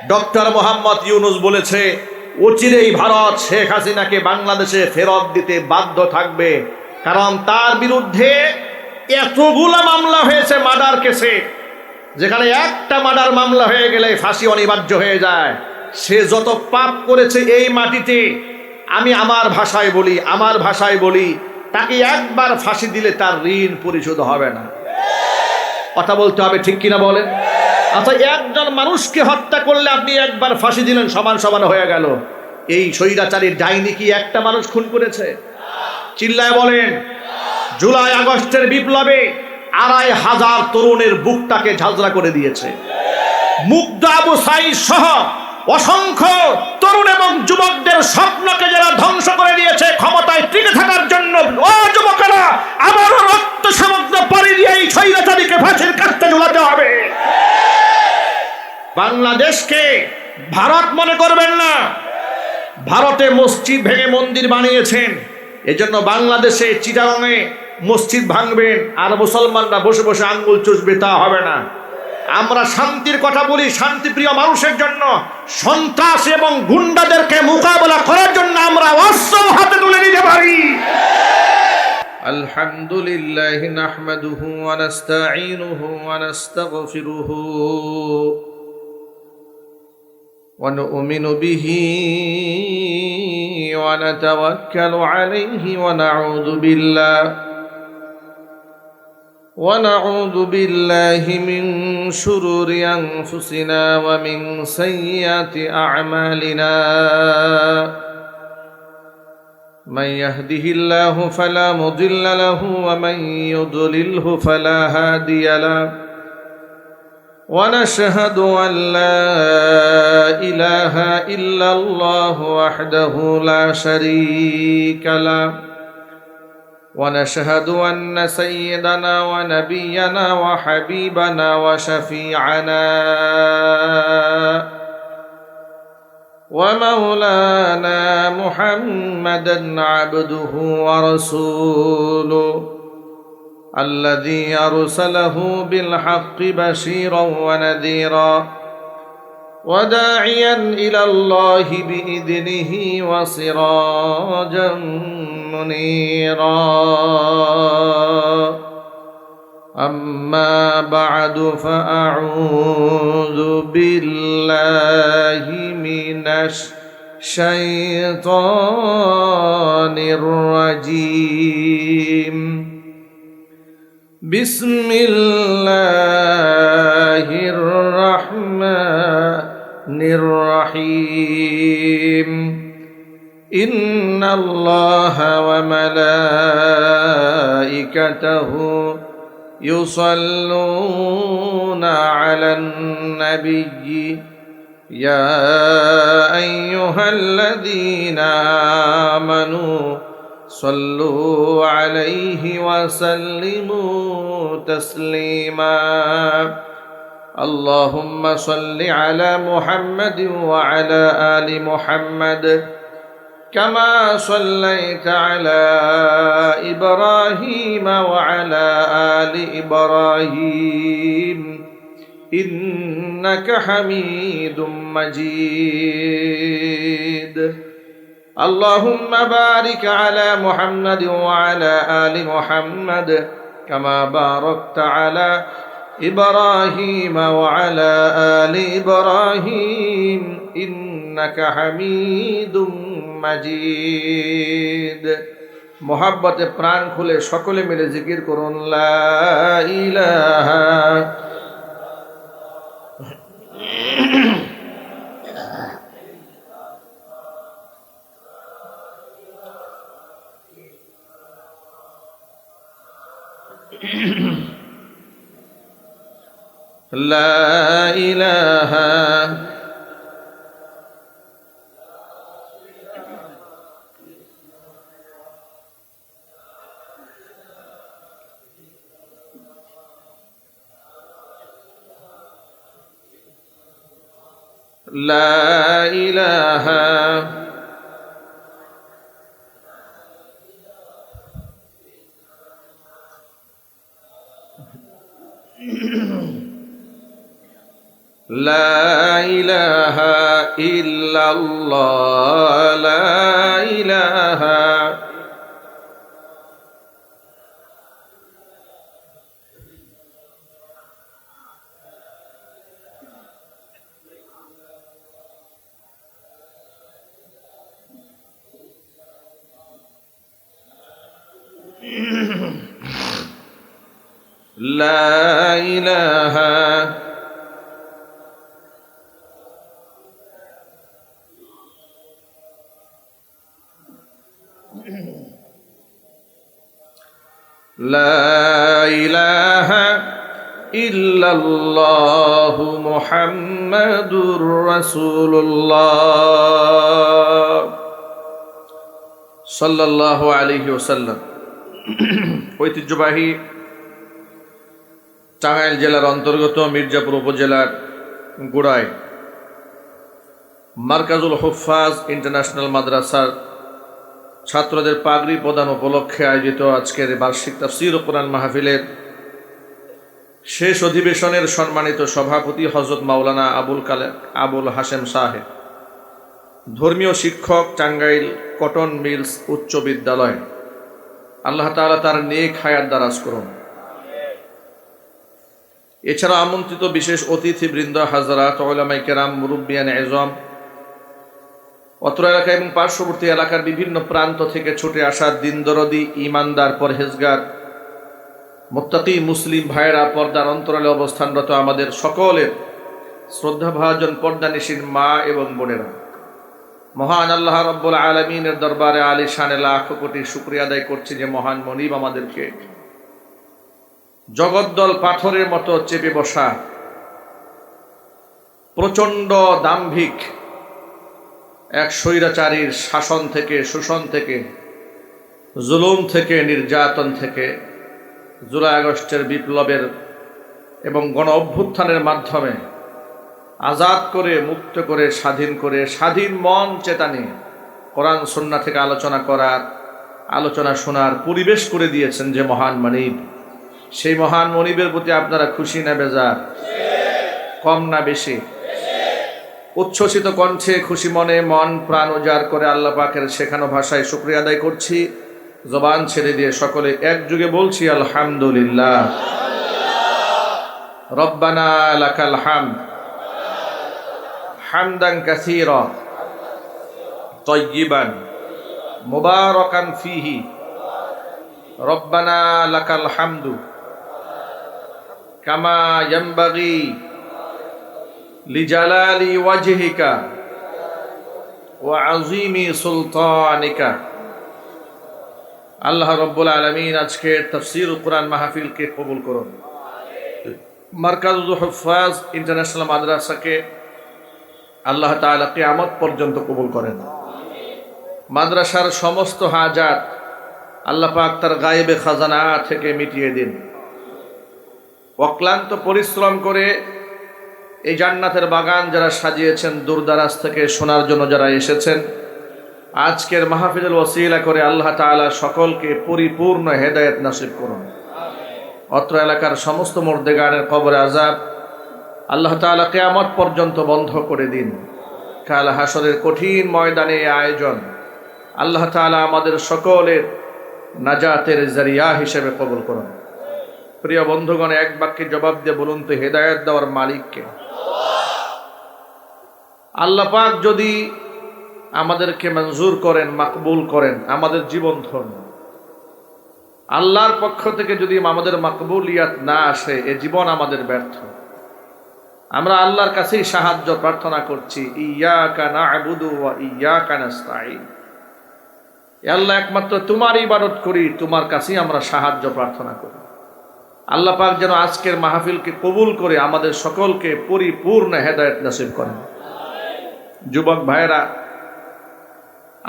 Doctor Mohammad Yunus বলেছে অচিরেই ভারত শেখ হাসিনাকে বাংলাদেশে ফেরত দিতে বাধ্য থাকবে, কারণ তার বিরুদ্ধে এতগুলো মামলা হয়েছে মার্ডার কেসে, যেখানে একটা মার্ডার মামলা হয়ে গেলে ফাঁসি অনিবার্য হয়ে যায়। সে যত পাপ করেছে এই মাটিতে, আমি আমার ভাষায় বলি তাকে একবার ফাঁসি দিলে তার ঋণ পরিশোধ হবে না। কথা বলতে হবে, ঠিক কিনা বলেন? আচ্ছা, একজন মানুষকে হত্যা করলে আপনি একবার ফাঁসি দিলেন, সমান সমান হয়ে গেল। এই স্বৈরাচারীর ডাইনি কি একটা মানুষ খুন করেছে? চিল্লায় বলেন। জুলাই আগস্টের বিপ্লবে ২৫০০ তরুণের বুকটাকে ঝাঁঝরা করে দিয়েছে। মুগ্ধ আবু সাঈদ সহ অসংখ্য তরুণ এবং যুবকদের স্বপ্নকে যারা ধ্বংস করে দিয়েছে ক্ষমতায় টিকে থাকার জন্য, ও যুবকেরা, আবারও রক্ত সমুদ্র পাড়ি দিয়ে এই স্বৈরাচারীকে ফাঁসির কাস্তে ঝুলাতে হবে। বাংলাদেশকে ভারত মনে করবেন না। ভারতে মসজিদ ভেঙে মন্দির বানিয়েছেন, এজন্য বাংলাদেশে চিটাগাংয়ে মসজিদ ভাঙবেন আর মুসলমানরা বসে বসে আঙ্গুল চুষবে, তা হবে না। আমরা শান্তির কথা বলি, শান্তিপ্রিয় মানুষের জন্য। সন্ত্রাস এবং গুন্ডাদেরকে মোকাবেলা করার জন্য আমরা অস্ত্র হাতে তুলে নিতে পারি। আলহামদুলিল্লাহ নাহমাদুহু ওয়া নাস্তাঈনুহু ওয়া নাস্তাগফিরুহু ওয়া নু'মিনু বিহি ওয়া নাতাওয়াক্কালু আলাইহি ونعوذ بالله من شرور أنفسنا ومن سيئات أعمالنا من يهده الله فلا مضل له ومن يضلله فلا هادي له ونشهد أن لا إله إلا الله وحده لا شريك له ونشهد أن سيدنا ونبينا وحبيبنا وشفيعنا ومولانا محمدا عبده ورسوله الذي أرسله بالحق بشيرا ونذيرا وداعيا إلى الله بإذنه وسراجا منيرا أما بعد فأعوذ بالله من الشيطان الرجيم بسم الله الرحمن الرحيم إن الله وملائكته يصلون على النبي يا أيها الذين آمنوا صلوا عليه وسلموا تسليما اللهم صل على محمد وعلى آل محمد كما صليت على إبراهيم وعلى آل إبراهيم إنك حميد مجيد اللهم بارك على محمد وعلى آل محمد كما باركت على إبراهيم وعلى آل إبراهيم إنك حميد مجيد محبت प्राण खुले সকলে মিলে জিকির করুন লা ইলাহা لا إله لا إله লা ইলাহা ইল্লাল্লাহ, লা ইলাহা। লা ইলাহা লা ইলাহা ইল্লাল্লাহু মুহাম্মাদুর রাসূলুল্লাহ সাল্লাল্লাহু আলাইহি ওয়াসাল্লাম। ঐতিহ্যবাহী টাঙ্গাইল জেলার অন্তর্গত মির্জাপুর উপজেলার গোড়ায় মার্কাজুল হুফাজ ইন্টারন্যাশনাল মাদ্রাসার ছাত্রদের পাগড়ি প্রদান উপলক্ষে আয়োজিত আজকের বার্ষিক তাফসীর ও কোরআন মাহফিলের শেষ অধিবেশনের সম্মানিত সভাপতি হযরত মাওলানা আবুল হাশেম সাহেব, ধর্মীয় শিক্ষক, টাঙ্গাইল কটন মিলস উচ্চ বিদ্যালয়। আল্লাহ তাআলা তার নেক হায়াত দারাজ করুন। এছাড়া আমন্ত্রিত বিশেষ অতিথিবৃন্দ, হাজরাত, উলামায়ে কেরাম, মুরব্বিয়ান এজম, অত্র এলাকা এবং পার্শ্ববর্তী এলাকার বিভিন্ন প্রান্ত থেকে ছুটে আসা দিনদরদি, ইমানদার, পরহেজগার, মুত্তাকি মুসলিম ভাইয়েরা, পর্দার অন্তরালে অবস্থানরত আমাদের সকলের শ্রদ্ধাভাজন পর্দানিশীন মা এবং বোনেরা, মহান আল্লাহ রাব্বুল আলামিনের দরবারে আলিশানে লাখ কোটি শুকরিয়া আদায় করছি যে মহান মনিব আমাদেরকে জগদ্দল পাথরের মতো চেপে বসা প্রচণ্ড দাম্ভিক এক স্বৈরাচারীর শাসন থেকে, শোষণ থেকে, জুলুম থেকে, নির্যাতন থেকে, জুলাই আগস্টের বিপ্লবের এবং গণ অভ্যুত্থানের মাধ্যমে আজাদ করে, মুক্ত করে, স্বাধীন মন চেতা নিয়ে কোরআন সুন্নাহ থেকে আলোচনা শোনার পরিবেশ করে দিয়েছেন যে মহান মনিব, সেই মহান মনিবের প্রতি আপনারা খুশি না বেজার? কম না বেশি? উচ্ছ্বসিত কণ্ঠে, খুশি মনে, মন প্রাণ উজাড় করে আল্লাহ পাকের শেখানো ভাষায় শুকরিয়া আদায় করছি। জবান ছেড়ে দিয়ে সকলে একযোগে বলছি আলহামদুলিল্লাহ। রব্বানা লাকাল হামদ হামদান কাসীরা তাইয়িবান মুবারাকান ফীহি। রব্বানা লাকাল হামদু কামা ইয়ানবাগি লিজালালি ওয়াজহিকা ওয়া আযীমি সুলতানিকা। আল্লাহ রাব্বুল আলামিন আজকের তাফসীর কোরআন মাহফিলকে কবুল করুন। মারকাজুল হুফাজ ইন্টারন্যাশনাল মাদ্রাসাকে আল্লাহ তাআলা কিয়ামত পর্যন্ত কবুল করেন। মাদ্রাসার সমস্ত হাজাত আল্লাহ পাক তার গায়েবে খাজানা থেকে মিটিয়ে দিন। অক্লান্ত পরিশ্রম করে এই জান্নাতের বাগান যারা সাজিয়েছেন, দূরদারাজ থেকে শোনার জন্য যারা এসেছেন, আজকের মাহফিলের ওসিলা করে আল্লাহ তাআলা সকলকে পরিপূর্ণ হেদায়েত নসিব করুন। অত্র এলাকার সমস্ত মুর্দেগানের কবরে আযাব আল্লাহ তাআলা কিয়ামত পর্যন্ত বন্ধ করে দিন। কাল হাসরের কঠিন ময়দানে আয়োজন আল্লাহ তাআলা আমাদের সকলের নাজাতের জরিয়া হিসেবে কবুল করুন। প্রিয় বন্ধুগণ, এক বাক্যে জবাব দিয়ে বলুন তো, হেদায়েত দেওয়ার মালিক কে? আল্লাহ পাক যদি আমাদেরকে মঞ্জুর করেন, মাকবুল করেন, আমাদের জীবন ধন্য। আল্লাহর পক্ষ থেকে যদি আমাদের মাকবুলিয়াত না আসে, এ জীবন আমাদের ব্যর্থ। আমরা আল্লাহর কাছেই সাহায্য প্রার্থনা করছি, ইয়াকা না'বুদু ওয়া ইয়াকা নাস্তাঈন। আল্লাহ, একমাত্র তোমার ইবাদত করি, তোমার কাছেই আমরা সাহায্য প্রার্থনা করি। আল্লাহ পাক যেন আজকের মাহফিলকে কবুল করে আমাদের সকলকে পরিপূর্ণ হেদায়েত নসিব করেন। যুবক ভাইয়েরা,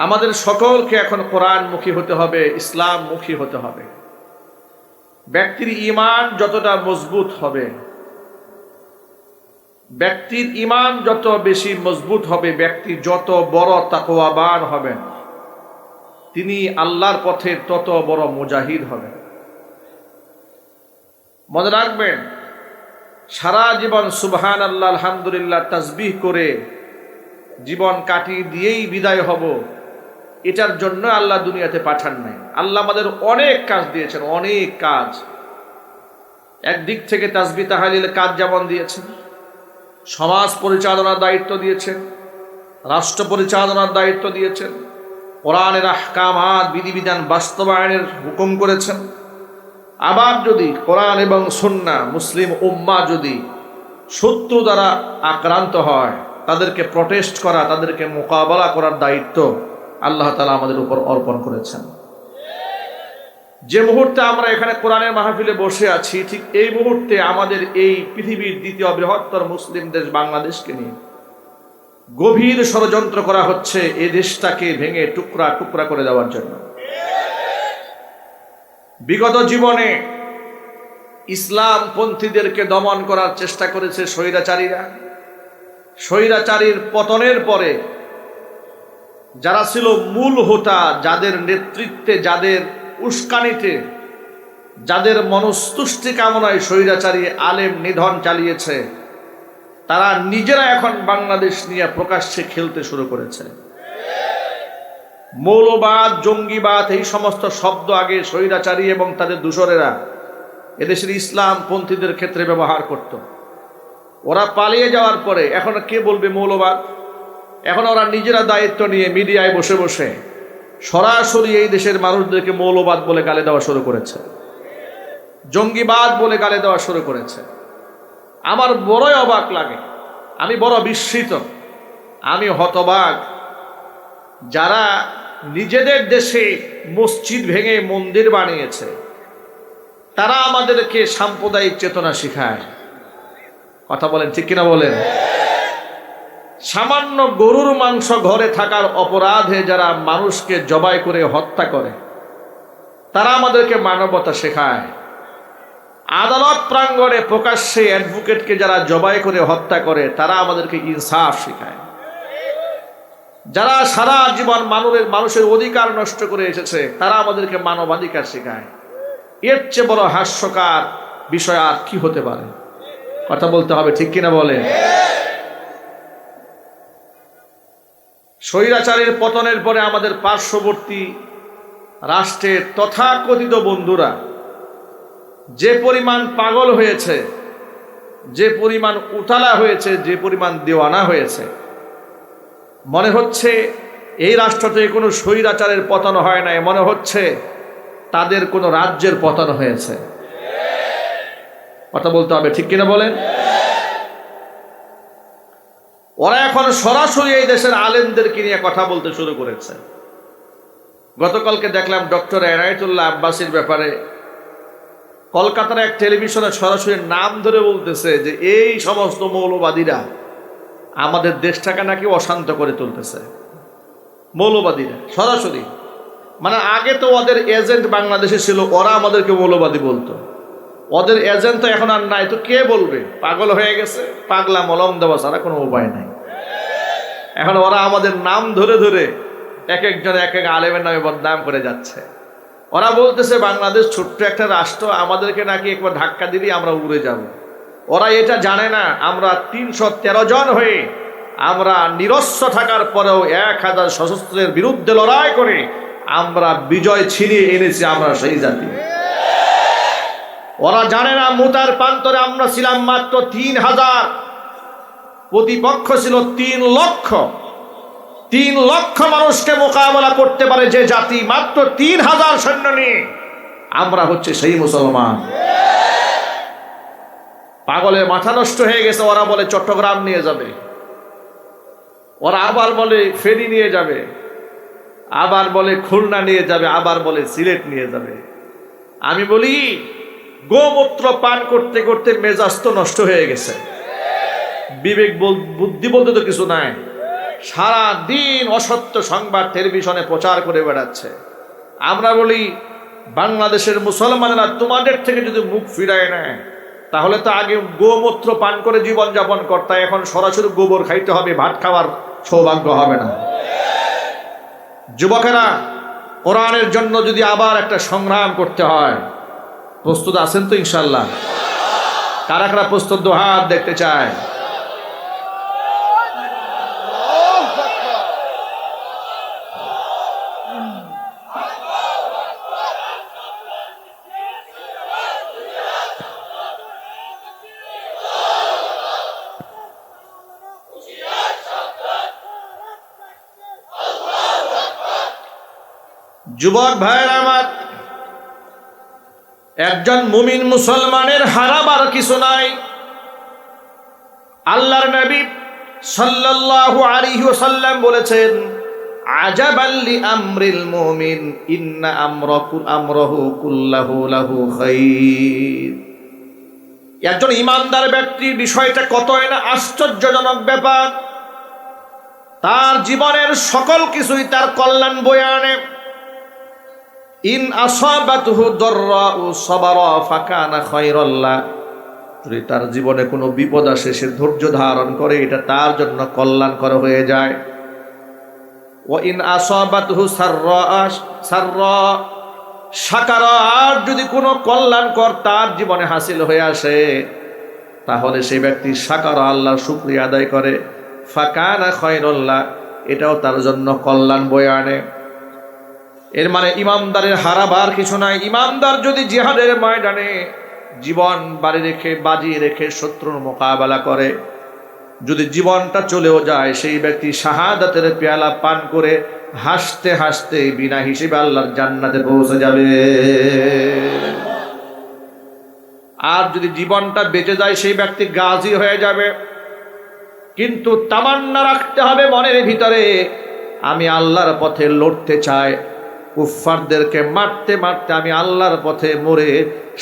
আমাদের সকলকে এখন কোরআনমুখী হতে হবে, ইসলামমুখী হতে হবে। ব্যক্তির ঈমান যতটা মজবুত হবে, ব্যক্তির ঈমান যত বেশি মজবুত হবে, ব্যক্তি যত বড় তাকওয়াবান হবেন, তিনি আল্লাহর পথে তত বড় মুজাহিদ হবেন। মনে রাখবেন, সারা জীবন সুবহানাল্লাহ আলহামদুলিল্লাহ তাসবিহ করে জীবন কাটিয়ে দিয়েই বিদায় হব, এটার জন্য আল্লাহ দুনিয়াতে পাঠান নাই। আল্লাহ আমাদের অনেক কাজ দিয়েছেন, অনেক কাজ। একদিক থেকে তাসবিহ তাহলিলের কাজ যেমন দিয়েছেন, সমাজ পরিচালনার দায়িত্ব দিয়েছেন, রাষ্ট্র পরিচালনার দায়িত্ব দিয়েছেন, কোরআনের আহকামাত বিধিবিধান বাস্তবায়নের হুকুম করেছেন। আবার যদি কোরআন এবং সুন্নাহ মুসলিম উম্মাহ যদি শত্রু দ্বারা আক্রান্ত হয়, তাদেরকে প্রটেস্ট করা, তাদেরকে মোকাবেলা করার দায়িত্ব আল্লাহ তাআলা আমাদের উপর অর্পণ করেছেন। যে মুহূর্তে আমরা এখানে কোরআনের মাহফিলে বসে আছি, ঠিক এই মুহূর্তে আমাদের এই পৃথিবীর দ্বিতীয় বৃহত্তর মুসলিম দেশ বাংলাদেশকে নিয়ে গভীর ষড়যন্ত্র করা হচ্ছে, এই দেশটাকে ভেঙে টুকরা টুকরা করে দেওয়ার জন্য। বিগত জীবনে ইসলামপন্থীদেরকে দমন করার চেষ্টা করেছে স্বৈরাচারীরা। স্বৈরাচারীর পতনের পরে যারা ছিল মূল হোতা, যাদের নেতৃত্বে, যাদের উস্কানিতে, যাদের মনস্তুষ্টি কামনায় স্বৈরাচারী আলেম নিধন চালিয়েছে, তারা নিজেরা এখন বাংলাদেশ নিয়ে প্রকাশ্যে খেলতে শুরু করেছে। মৌলবাদ, জঙ্গিবাদ, এই সমস্ত শব্দ আগে স্বৈরাচারী এবং তাদের দূষরেরা এদেশের ইসলামপন্থীদের ক্ষেত্রে ব্যবহার করত। ওরা পালিয়ে যাওয়ার পরে এখন কে বলবে মৌলবাদ? এখন ওরা নিজেরা দায়িত্ব নিয়ে মিডিয়ায় বসে বসে সরাসরি এই দেশের মানুষদেরকে মৌলবাদ বলে গালি দেওয়া শুরু করেছে, জঙ্গিবাদ বলে গালি দেওয়া শুরু করেছে। আমার বড়ই অবাক লাগে, আমি বড় বিস্মিত, আমি হতবাক। যারা নিজেদের দেশে মসজিদ ভেঙে মন্দির বানিয়েছে, তারা আমাদেরকে সাম্প্রদায়িক চেতনা শিখায়। কথা বলেন, ঠিক কিনা বলেন? সামান্য গরুর মাংস ঘরে থাকার অপরাধে যারা মানুষকে জবাই করে হত্যা করে, তারা আমাদেরকে মানবতা শেখায়। আদালত প্রাঙ্গণে প্রকাশ্যে অ্যাডভোকেটকে যারা জবাই করে হত্যা করে, তারা আমাদেরকে ইনসাফ শেখায়। যারা সারা জীবন মানুষের অধিকার নষ্ট করে এসেছে, তারা আমাদেরকে মানবাধিকার শেখায়। এর চেয়ে বড় হাস্যকর বিষয় আর কি হতে পারে? কথা বলতে হবে, ঠিক কিনা বলে? স্বৈরাচারের পতনের পরে আমাদের পার্শ্ববর্তী রাষ্ট্রের তথাকথিত বন্ধুরা যে পরিমাণ পাগল হয়েছে, যে পরিমাণ উতালা হয়েছে, যে পরিমাণ দেওয়ানা হয়েছে, মনে হচ্ছে এই রাষ্ট্রতে কোনো স্বৈরাচারের পতন হয় নাই, মনে হচ্ছে তাদের কোনো রাজ্যের পতন হয়েছে। কথা বলতে হবে, ঠিক কিনা বলেন? ওরা এখন সরাসরি এই দেশের আলেমদেরকে নিয়ে কথা বলতে শুরু করেছে। গতকালকে দেখলাম ডক্টর এনায়েতুল্লাহ আব্বাসীর ব্যাপারে কলকাতার এক টেলিভিশনে সরাসরি নাম ধরে বলতেছে যে এই সমস্ত মৌলবাদীরা আমাদের দেশটাকে নাকি অশান্ত করে তুলতেছে। মৌলবাদীরা সরাসরি, মানে আগে তো ওদের এজেন্ট বাংলাদেশে ছিল, ওরা আমাদেরকে মৌলবাদী বলতো। ওদের এজেন্ট তো এখন আর নাই, তো কে বলবে? পাগল হয়ে গেছে, পাগলা মলম দেওয়া ছাড়া কোনো উপায় নাই। এখন ওরা আমাদের নাম ধরে ধরে এক একজন এক এক আলেমের নামে বদনাম করে যাচ্ছে। ওরা বলতেছে বাংলাদেশ ছোট্ট একটা রাষ্ট্র, আমাদেরকে নাকি একবার ধাক্কা দিলেই আমরা উড়ে যাব। ওরা এটা জানে না আমরা 313 জন হয়ে আমরা নিরস্ত্র থাকার পরেও 1000 সশস্ত্রের বিরুদ্ধে লড়াই করে আমরা বিজয় ছিনিয়ে এনেছি, আমরা সেই জাতি। ওরা জানে না মুতার প্রান্তরে আমরা ছিলাম মাত্র 3000, প্রতিপক্ষ ছিল 3 লক্ষ। 3 লক্ষ মানুষকে মোকাবেলা করতে পারে যে জাতি, মাত্র 3000 সৈন্য নিয়ে আমরা হচ্ছে সেই মুসলমান। পাগলের মাথা নষ্ট হয়ে গেছে। ওরা বলে চট্টগ্রাম নিয়ে যাবে, ওরা আবার বলে ফেনী নিয়ে যাবে, আবার বলে খুলনা নিয়ে যাবে, আবার বলে সিলেট নিয়ে যাবে। আমি বলি গোমূত্র পান করতে করতে মেজাজ তো নষ্ট হয়ে গেছে, বিবেক বুদ্ধি বলতে তো কিছু নাই। সারা দিন অসত্য সংবাদ টেলিভিশনে প্রচার করে বেড়াচ্ছে। আমরা বলি বাংলাদেশের মুসলমানেরা তোমাদের থেকে যদি মুখ ফিরায় নেয়, তাহলে তো আগে গোমূত্র পান করে জীবন যাপন করতে, এখন সরাসরি গোবর খাইতে হবে, ভাত খাওয়ার সৌভাগ্য হবে না। যুবকেরা, কোরআনের জন্য যদি আবার একটা সংগ্রাম করতে হয়, প্রস্তুত আছেন তো ইনশাল্লাহ? কারা কারা প্রস্তুত? দু হাত দেখতে চায়। যুবক ভাইরা আমার, একজন মুমিন মুসলমানের হারাবার কিছু নাই। আল্লাহর নবী সাল্লাল্লাহু আলাইহি ওয়াসাল্লাম বলেছেন, আজাবাল লিআমরিল মুমিন ইন্না আমরাহু কুল্লাহু লাহু খাইর। একজন ইমানদার ব্যক্তির বিষয়টা কতই না আশ্চর্যজনক ব্যাপার। তার জীবনের সকল কিছুই তার কল্যাণ বয়ে আনে। ইন আসাবাতহু দাররাউ সাবারা ফাকানা খায়রাল লাহ। যদি তার জীবনে কোনো বিপদ আসে, সে ধৈর্য ধারণ করে, এটা তার জন্য কল্যাণকর হয়ে যায়। ওয়া ইন আসাবাতহু সাররা শাকারা। আর যদি কোনো কল্যাণকর তার জীবনে হাসিল হয়ে আসে, তাহলে সেই ব্যক্তি শাকারা, আল্লাহর শুকরিয়া আদায় করে, ফাকানা খায়রাল লাহ, এটাও তার জন্য কল্যাণ বয়ে আনে। এর মানে ইমানদারের হারাবার কিছু নাই। ইমানদার যদি জিহাদের ময়দানে জীবন বাজিয়ে রেখে শত্রুর মোকাবেলা করে, যদি জীবনটা চলেও যায়, সেই ব্যক্তি শাহাদাতের পেয়ালা পান করে হাসতে হাসতে বিনা হিসেবে আল্লাহর জান্নাতে পৌঁছে যাবে। আর যদি জীবনটা বেঁচে যায়, সেই ব্যক্তি গাজী হয়ে যাবে। কিন্তু তামান্না রাখতে হবে মনের ভিতরে, আমি আল্লাহর পথে লড়তে চাই, কুফফারদেরকে মারতে মারতে আমি আল্লাহর পথে মরে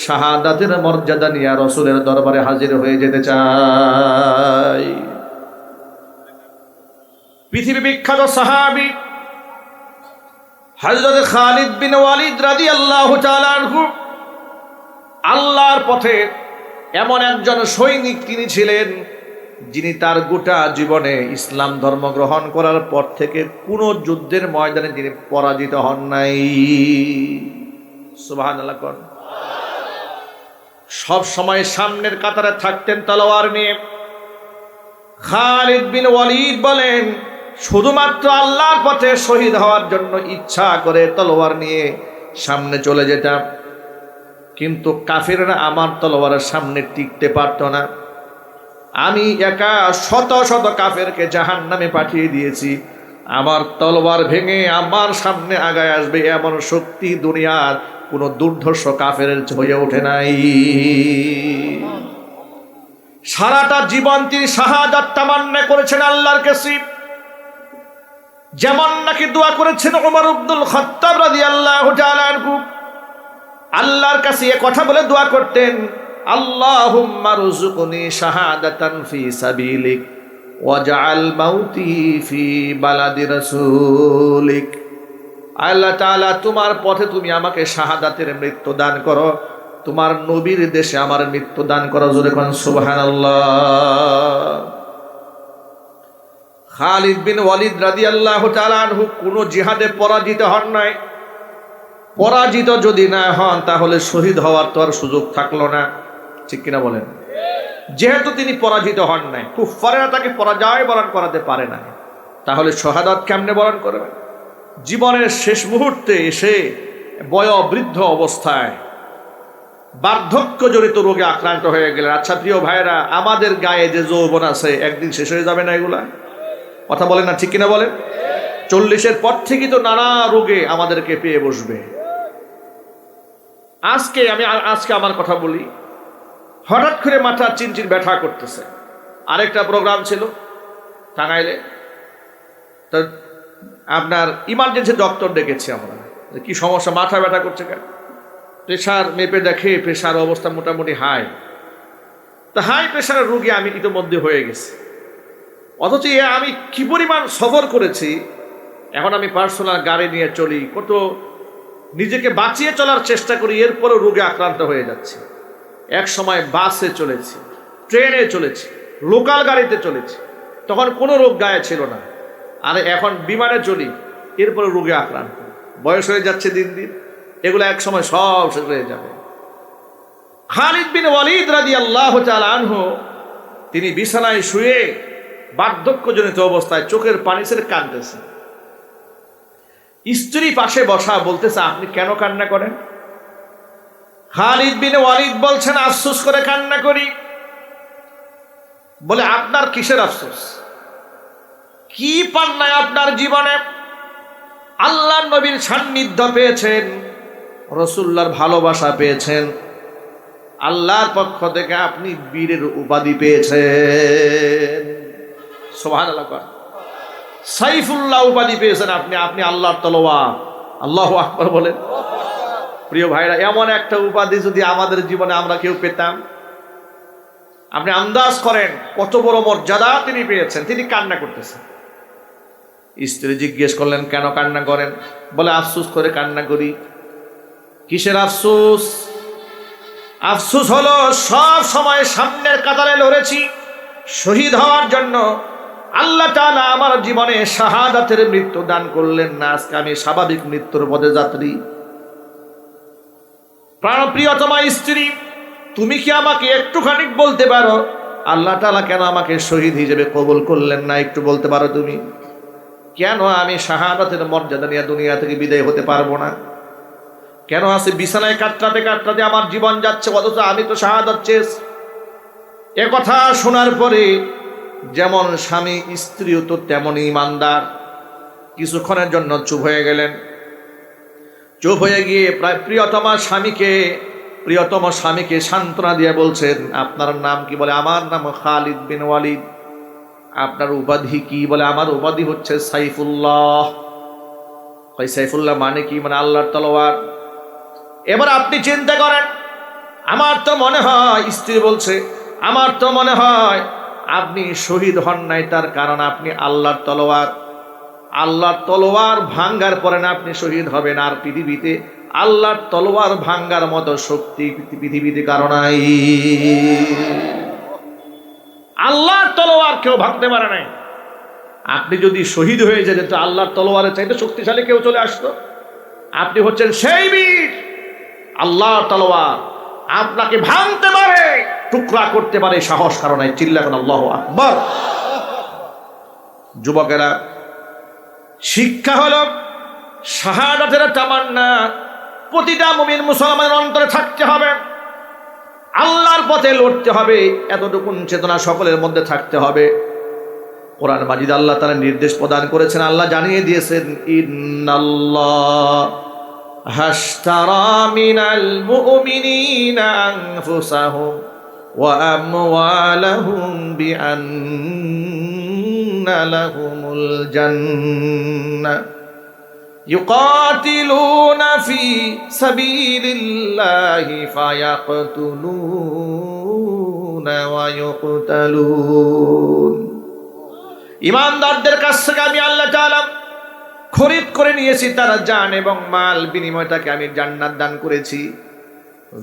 শাহাদাতের মর্যাদা নিয়ে রাসূলের দরবারে হাজির হয়ে যেতে চাই। পৃথিবী বিখ্যাত সাহাবী হযরত খালিদ বিন ওয়ালিদ রাদিয়াল্লাহু তাআলা আনহু আল্লাহর পথে এমন একজন সৈনিক তিনি ছিলেন, যিনি তার গোটা জীবনে ইসলাম ধর্ম গ্রহণ করার পর থেকে কোনো যুদ্ধের ময়দানে তিনি পরাজিত হন নাই। সুবহানাল্লাহ। সব সময় সামনের কাতারে থাকতেন তলোয়ার নিয়ে। খালিদ বিন ওয়ালিদ বলেন, শুধুমাত্র আল্লাহর পথে শহীদ হওয়ার জন্য ইচ্ছা করে তলোয়ার নিয়ে সামনে চলে যেতাম, কিন্তু কাফিররা আমার তলোয়ারের সামনে টিকতে পারত না। আমি একা শত শত কাফেরকে জাহান্নামে পাঠিয়ে দিয়েছি। আমার তলোয়ার ভেঙে আমার সামনে আগায় আসবে এমন শক্তি দুনিয়ার কোনো দুর্ধর্ষ কাফের হয়ে ওঠে নাই। সারাটা জীবন তিনি শাহাদাত তামান্না করেছেন আল্লাহর কাছে। যেমন নাকি দোয়া করেছেন ওমর ইবনুল খাত্তাব রাদিয়াল্লাহু তাআলা আনহু। আল্লাহর কাছে এ কথা বলে দোয়া করতেন, আল্লাহুম্মা রুযুকনি শাহাদাতান ফি সাবিলিক ওয়াজআল মাউতি ফি বালাদি রাসূলিক। আল্লাহ তাআলা, তোমার পথে তুমি আমাকে শাহাদাতের মৃত্যু দান করো, তোমার নবীর দেশে আমার মৃত্যু দান করো। জোরে কোন সুবহানাল্লাহ। খালিদ বিন ওয়ালিদ রাদিয়াল্লাহু তাআলা আনহু কোনো জিহাদে পরাজিত হন নাই। পরাজিত যদি না হন, তাহলে শহীদ হওয়ার তো আর সুযোগ থাকলো না, ঠিক কিনা বলেন? যেহেতু তিনি পরাজিত হন নাই, কুফফাররা তাকে পরাজয় বরণ করাতে পারে না, তাহলে শাহাদাত কেমনে বরণ করবে? জীবনের শেষ মুহূর্তে এসে বয়োবৃদ্ধ অবস্থায় বার্ধক্য জনিত রোগে আক্রান্ত হয়ে গেলেন। আচ্ছা প্রিয় ভাইরা, আমাদের গায়ে যে যৌবন আছে একদিন শেষ হয়ে যাবে না? এগুলা কথা বলেন না, ঠিক কিনা বলেন? 40-এর পর থেকেই তো নানা রোগে আমাদেরকে পেয়ে বসবে। আজকে আমার কথা বলি, হঠাৎ করে মাথা চিনচিন ব্যথা করতেছে। আরেকটা প্রোগ্রাম ছিল টাঙ্গাইলে, তো আপনার ইমার্জেন্সি ডক্টর ডেকেছি আমরা, কি সমস্যা, মাথা ব্যথা করছে কেন? প্রেশার মেপে দেখে প্রেশার অবস্থা মোটামুটি হাই। তো হাই প্রেশারের রোগী আমি ইতিমধ্যে হয়ে গেছি, অথচ আমি কি পরিমাণ সফর করেছি। এখন আমি পার্সোনাল গাড়ি নিয়ে চলি, কত নিজেকে বাঁচিয়ে চলার চেষ্টা করি, এরপরও রোগে আক্রান্ত হয়ে যাচ্ছে। এক সময় বাসে চলেছি, ট্রেনে চলেছি, লোকাল গাড়িতে চলেছি, তখন কোনো রোগ গায়ে ছিল না। আর এখন বিমানে চলি, এরপরে রোগে আক্রান্ত। বয়স হয়ে যাচ্ছে দিন দিন, এগুলো এক সময় সব শেষ হয়ে যাবে। খালিদ বিন ওয়ালিদ রাদিয়াল্লাহু তাআলা আনহু তিনি বিছানায় শুয়ে বার্ধক্যজনিত অবস্থায় চোখের পানি ছেড়ে কাঁদতেছেন। স্ত্রী পাশে বসা বলতেছে, আপনি কেন কান্না করেন? খালিদ বিন ওয়ালিদ বলছেন, আফসোস করে কান্না করি। বলে, আপনার কিসের আফসোস? কি পান নাই আপনার জীবনে? আল্লাহর নবীর সান্নিধ্য পেয়েছেন, রাসূলুল্লাহর ভালোবাসা পেয়েছেন, আল্লাহর পক্ষ থেকে আপনি বীরের উপাধি পেয়েছেন। সুবহানাল্লাহ। সাইফুল্লাহ উপাধি পেয়েছেন আপনি, আপনি আল্লাহর তলোয়ার। আল্লাহু আকবার বলেন। প্রিয় ভাইরা, এমন একটা উপাধি যদি আমাদের জীবনে আমরা কেউ পেতাম, আপনি আন্দাজ করেন কত বড় মর্যাদা তিনি পেয়েছেন। তিনি কান্না করতেছেন। স্ত্রী জিজ্ঞেস করলেন, কেন কান্না করেন? বলে, আফসোস করে কান্না করি। কিসের আফসোস? আফসোস হলো সব সময় সামনের কাতারে লড়েছি শহীদ হওয়ার জন্য, আল্লাহ তাআলা আমার জীবনে শাহাদাতের মৃত্যু দান করলেন না, আজকে আমি স্বাভাবিক মৃত্যুর পথে যাত্রী। প্রাণপ্রিয়তমা স্ত্রী, তুমি কি আমাকে একটুখানি বলতে পারো আল্লাহ তাআলা কেন আমাকে শহীদ হিসেবে কবুল করলেন না? একটু বলতে পারো তুমি, কেন আমি শাহাদাতের মর্যাদা নিয়ে দুনিয়া থেকে বিদায় হতে পারবো না? কেন আছে বিছানায় কাতরাতে কাতরাতে আমার জীবন যাচ্ছে, অথচ আমি তো শাহাদাত চেয়েছি? এ কথা শোনার পরে যেমন স্বামী, স্ত্রীও তো তেমনই ইমানদার। কিছুক্ষণের জন্য চুপ হয়ে গেলেন। চুপ হয়ে গিয়ে প্রায় প্রিয়তম স্বামীকে সান্ত্বনা দিয়ে বলছেন, আপনার নাম কি? বলে, আমার নাম খালিদ বিন ওয়ালিদ। আপনার উপাধি কি? বলে, আমার উপাধি হচ্ছে সাইফুল্লাহ। সাইফুল্লাহ মানে কি? মানে আল্লাহর তলোয়ার। এবার আপনি চিন্তা করেন, আমার তো মনে হয়, স্ত্রী বলছে, আমার তো মনে হয় আপনি শহীদ হন নাই, তার কারণ আপনি আল্লাহর তলোয়ার। আল্লাহর তলোয়ার ভাঙ্গার পরে না আপনি শহীদ হবেন। আর পৃথিবীতে আল্লাহর তলোয়ার ভাঙ্গার মতো শক্তি পৃথিবীতে কারো নাই। আল্লাহর তলোয়ার কেউ ভাঙতে পারে নাই। আপনি যদি শহীদ হয়ে যেতেন তো আল্লাহর তলোয়ারের চাইতে শক্তিশালী কেউ চলে আসতো। আপনি হচ্ছেন সেই বীর, আল্লাহর তলোয়ার আপনাকে ভাঙতে পারে, টুকরা করতে পারে, সাহস কারো নাই। চিল্লাবেন আল্লাহু আকবার। যুবকেরা, শিক্ষা হলো শাহাদাতের তামান্না প্রতিটা মুমিন মুসলমানের অন্তরে থাকতে হবে। আল্লাহর পথে লড়তে হবে, এতটুকু চেতনা সকলের মধ্যে থাকতে হবে। কোরআন মাজিদ আল্লাহ তাআলা নির্দেশ প্রদান করেছেন, আল্লাহ জানিয়ে দিয়েছেন, ইন্নাল্লাহ হাশতারা মিনাল মুমিনিনা আনফুসাহুম ওয়া আমওয়ালাহুম বিআন্না লাহুমুল জান্নাহ ইউকাতিলুনা ফি সাবিলিল্লাহি ফায়াকতুলুনা ওয়া ইউকতালুন। ঈমানদারদের কাছ থেকে আমি আল্লাহ তাআলা খরিদ করে নিয়েছি তারা জান এবং মাল, বিনিময়টাকে আমি জান্নাত দান করেছি।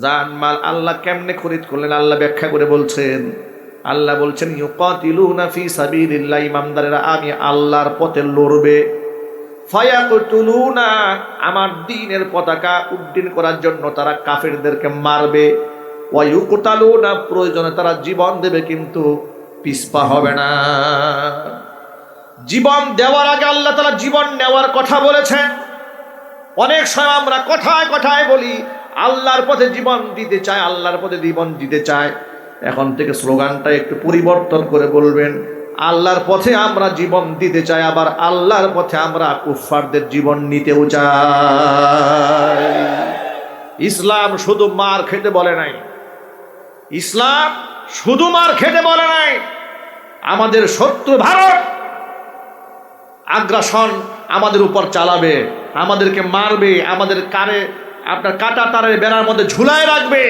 জান মাল আল্লাহ কেমনে খরিদ করলেন আল্লাহ ব্যাখ্যা করে বলছেন। আল্লাহ বলছেন, ইউকাতিলুনা ফি সাবিলিল্লাহ, ঈমানদারেরা আমি আল্লাহর পথে লড়বে। ফায়াকতুলুনা, আমার দ্বীনের পতাকা উড্ডীন করার জন্য তারা কাফেরদেরকে মারবে। ওয়া ইউকতালুনা, প্রয়োজনে তারা জীবন দেবে, কিন্তু পিছপা হবে না। জীবন দেওয়ার আগে আল্লাহ তাআলা জীবন নেওয়ার কথা বলেছেন। অনেক সময় আমরা কথায় কথায় বলি আল্লাহর পথে জীবন দিতে চাই, আল্লাহর পথে জীবন দিতে চাই। এখন থেকে স্লোগানটা একটু পরিবর্তন করে বলবেন, আল্লাহর পথে আমরা জীবন দিতে চাই, আবার আল্লাহর পথে আমরা কুফফারদের জীবন নিতেও চাই। ইসলাম শুধু মার খেতে বলে নাই, ইসলাম শুধু মার খেতে বলে নাই। আমাদের শত্রু ভারত আগ্রাসন আমাদের উপর চালাবে, আমাদেরকে মারবে, আমাদের আপনার কাটা তারের বেড়ার মধ্যে ঝুলায় রাখবে,